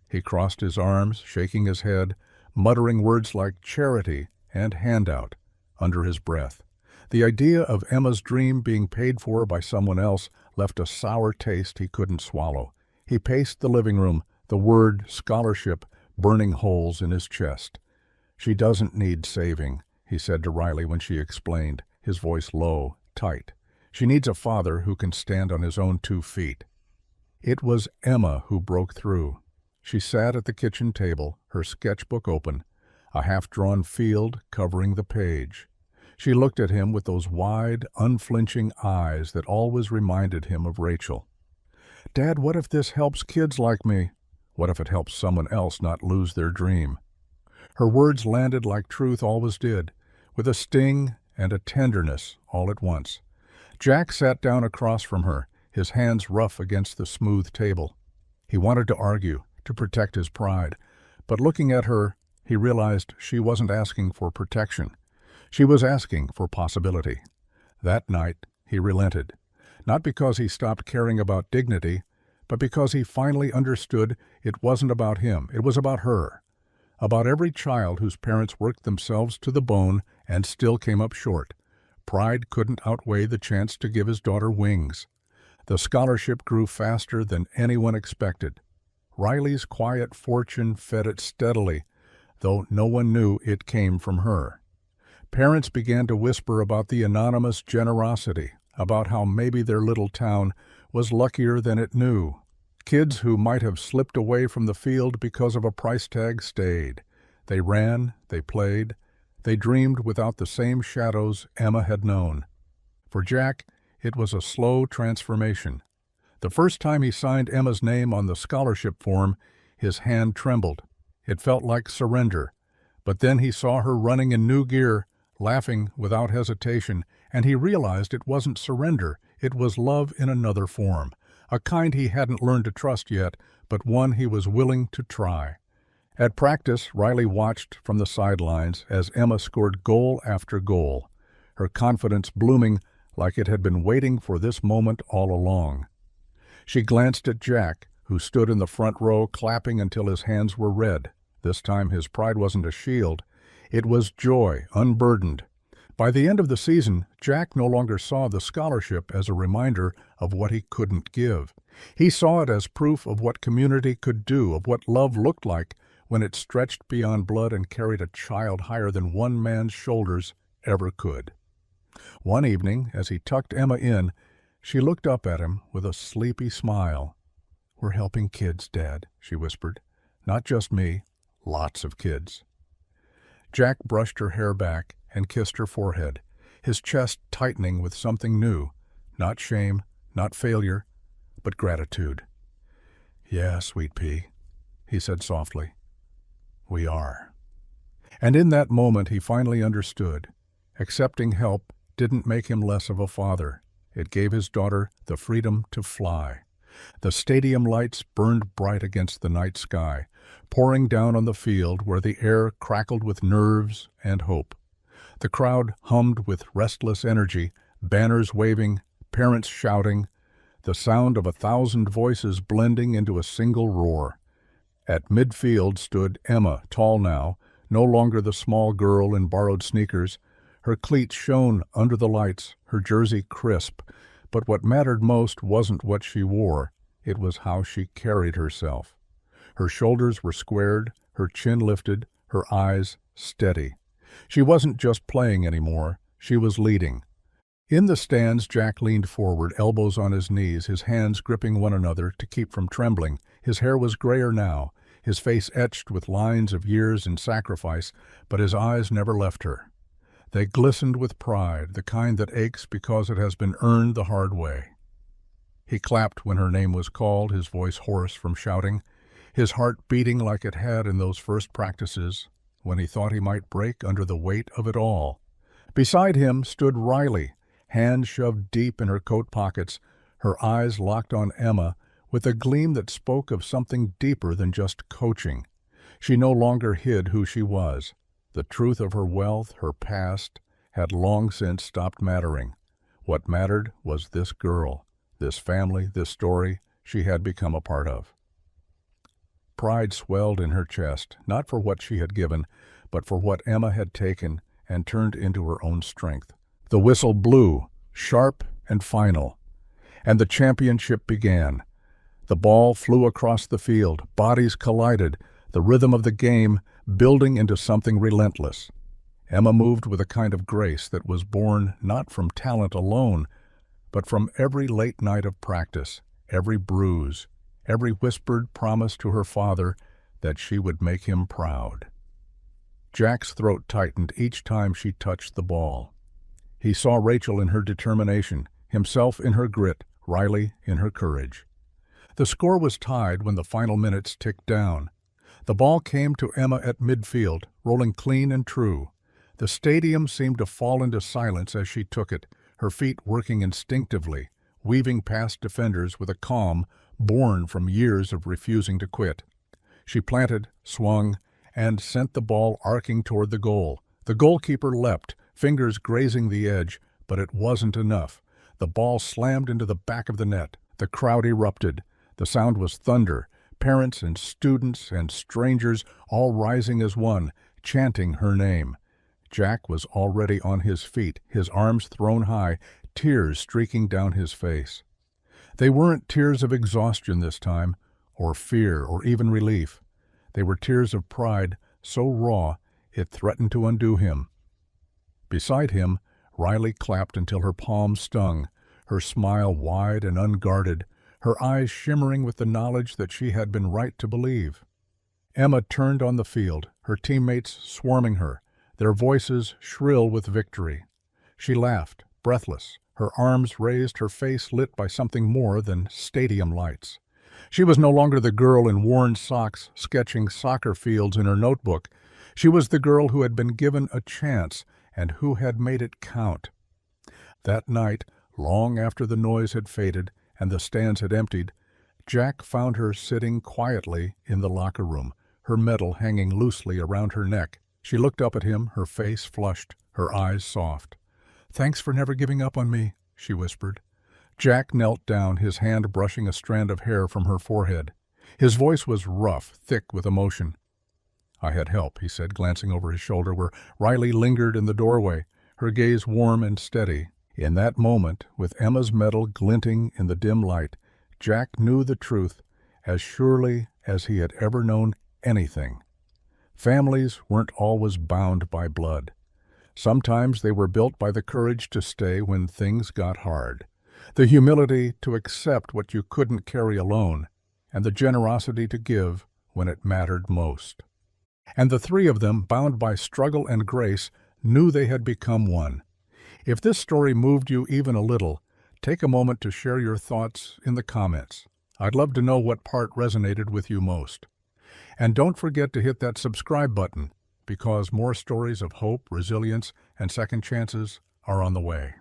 He crossed his arms, shaking his head, muttering words like charity and handout under his breath. The idea of Emma's dream being paid for by someone else left a sour taste he couldn't swallow. He paced the living room, the word scholarship burning holes in his chest. "She doesn't need saving," he said to Riley when she explained, his voice low, tight. "She needs a father who can stand on his own 2 feet. It was Emma who broke through. She sat at the kitchen table, her sketchbook open, a half-drawn field covering the page. She looked at him with those wide, unflinching eyes that always reminded him of Rachel. "Dad, what if this helps kids like me? What if it helps someone else not lose their dream?" Her words landed like truth always did, with a sting and a tenderness all at once. Jack sat down across from her, his hands rough against the smooth table. He wanted to argue, to protect his pride, but looking at her, he realized she wasn't asking for protection. She was asking for possibility. That night, he relented, not because he stopped caring about dignity, but because he finally understood it wasn't about him, it was about her. About every child whose parents worked themselves to the bone and still came up short. Pride couldn't outweigh the chance to give his daughter wings. The scholarship grew faster than anyone expected. Riley's quiet fortune fed it steadily, though no one knew it came from her. Parents began to whisper about the anonymous generosity, about how maybe their little town was luckier than it knew. Kids who might have slipped away from the field because of a price tag stayed. They ran, they played, they dreamed without the same shadows Emma had known. For Jack, it was a slow transformation. The first time he signed Emma's name on the scholarship form, his hand trembled. It felt like surrender. But then he saw her running in new gear, laughing without hesitation, and he realized it wasn't surrender, it was love in another form, a kind he hadn't learned to trust yet, but one he was willing to try. At practice, Riley watched from the sidelines as Emma scored goal after goal, her confidence blooming like it had been waiting for this moment all along. She glanced at Jack, who stood in the front row clapping until his hands were red. This time his pride wasn't a shield. It was joy, unburdened. By the end of the season, Jack no longer saw the scholarship as a reminder of what he couldn't give. He saw it as proof of what community could do, of what love looked like when it stretched beyond blood and carried a child higher than one man's shoulders ever could. One evening, as he tucked Emma in, she looked up at him with a sleepy smile. "We're helping kids, Dad," she whispered. "Not just me, lots of kids." Jack brushed her hair back and kissed her forehead, his chest tightening with something new, not shame, not failure, but gratitude. "Yeah, sweet pea," he said softly. "We are." And in that moment he finally understood. Accepting help didn't make him less of a father. It gave his daughter the freedom to fly. The stadium lights burned bright against the night sky, pouring down on the field where the air crackled with nerves and hope. The crowd hummed with restless energy, banners waving, parents shouting, the sound of 1,000 voices blending into a single roar. At midfield stood Emma, tall now, no longer the small girl in borrowed sneakers. Her cleats shone under the lights, her jersey crisp. But what mattered most wasn't what she wore, it was how she carried herself. Her shoulders were squared, her chin lifted, her eyes steady. She wasn't just playing anymore, she was leading. In the stands, Jack leaned forward, elbows on his knees, his hands gripping one another to keep from trembling. His hair was grayer now, his face etched with lines of years and sacrifice, but his eyes never left her. They glistened with pride, the kind that aches because it has been earned the hard way. He clapped when her name was called, his voice hoarse from shouting, his heart beating like it had in those first practices, when he thought he might break under the weight of it all. Beside him stood Riley, hands shoved deep in her coat pockets, her eyes locked on Emma, with a gleam that spoke of something deeper than just coaching. She no longer hid who she was. The truth of her wealth, her past, had long since stopped mattering. What mattered was this girl, this family, this story she had become a part of. Pride swelled in her chest, not for what she had given, but for what Emma had taken and turned into her own strength. The whistle blew, sharp and final, and the championship began. The ball flew across the field, bodies collided, the rhythm of the game building into something relentless. Emma moved with a kind of grace that was born not from talent alone, but from every late night of practice, every bruise, every whispered promise to her father that she would make him proud. Jack's throat tightened each time she touched the ball. He saw Rachel in her determination, himself in her grit, Riley in her courage. The score was tied when the final minutes ticked down. The ball came to Emma at midfield, rolling clean and true. The stadium seemed to fall into silence as she took it, her feet working instinctively, weaving past defenders with a calm born from years of refusing to quit. She planted, swung, and sent the ball arcing toward the goal. The goalkeeper leapt, fingers grazing the edge, but it wasn't enough. The ball slammed into the back of the net. The crowd erupted. The sound was thunder. Parents and students and strangers all rising as one, chanting her name. Jack was already on his feet, his arms thrown high, tears streaking down his face. They weren't tears of exhaustion this time, or fear, or even relief. They were tears of pride, so raw it threatened to undo him. Beside him, Riley clapped until her palms stung, her smile wide and unguarded, her eyes shimmering with the knowledge that she had been right to believe. Emma turned on the field, her teammates swarming her, their voices shrill with victory. She laughed, breathless, her arms raised, her face lit by something more than stadium lights. She was no longer the girl in worn socks sketching soccer fields in her notebook. She was the girl who had been given a chance and who had made it count. That night, long after the noise had faded and the stands had emptied, Jack found her sitting quietly in the locker room, her medal hanging loosely around her neck. She looked up at him, her face flushed, her eyes soft. "Thanks for never giving up on me," she whispered. Jack knelt down, his hand brushing a strand of hair from her forehead. His voice was rough, thick with emotion. "I had help," he said, glancing over his shoulder where Riley lingered in the doorway, her gaze warm and steady. In that moment, with Emma's medal glinting in the dim light, Jack knew the truth as surely as he had ever known anything. Families weren't always bound by blood. Sometimes they were built by the courage to stay when things got hard, the humility to accept what you couldn't carry alone, and the generosity to give when it mattered most. And the three of them, bound by struggle and grace, knew they had become one. If this story moved you even a little, take a moment to share your thoughts in the comments. I'd love to know what part resonated with you most. And don't forget to hit that subscribe button, because more stories of hope, resilience, and second chances are on the way.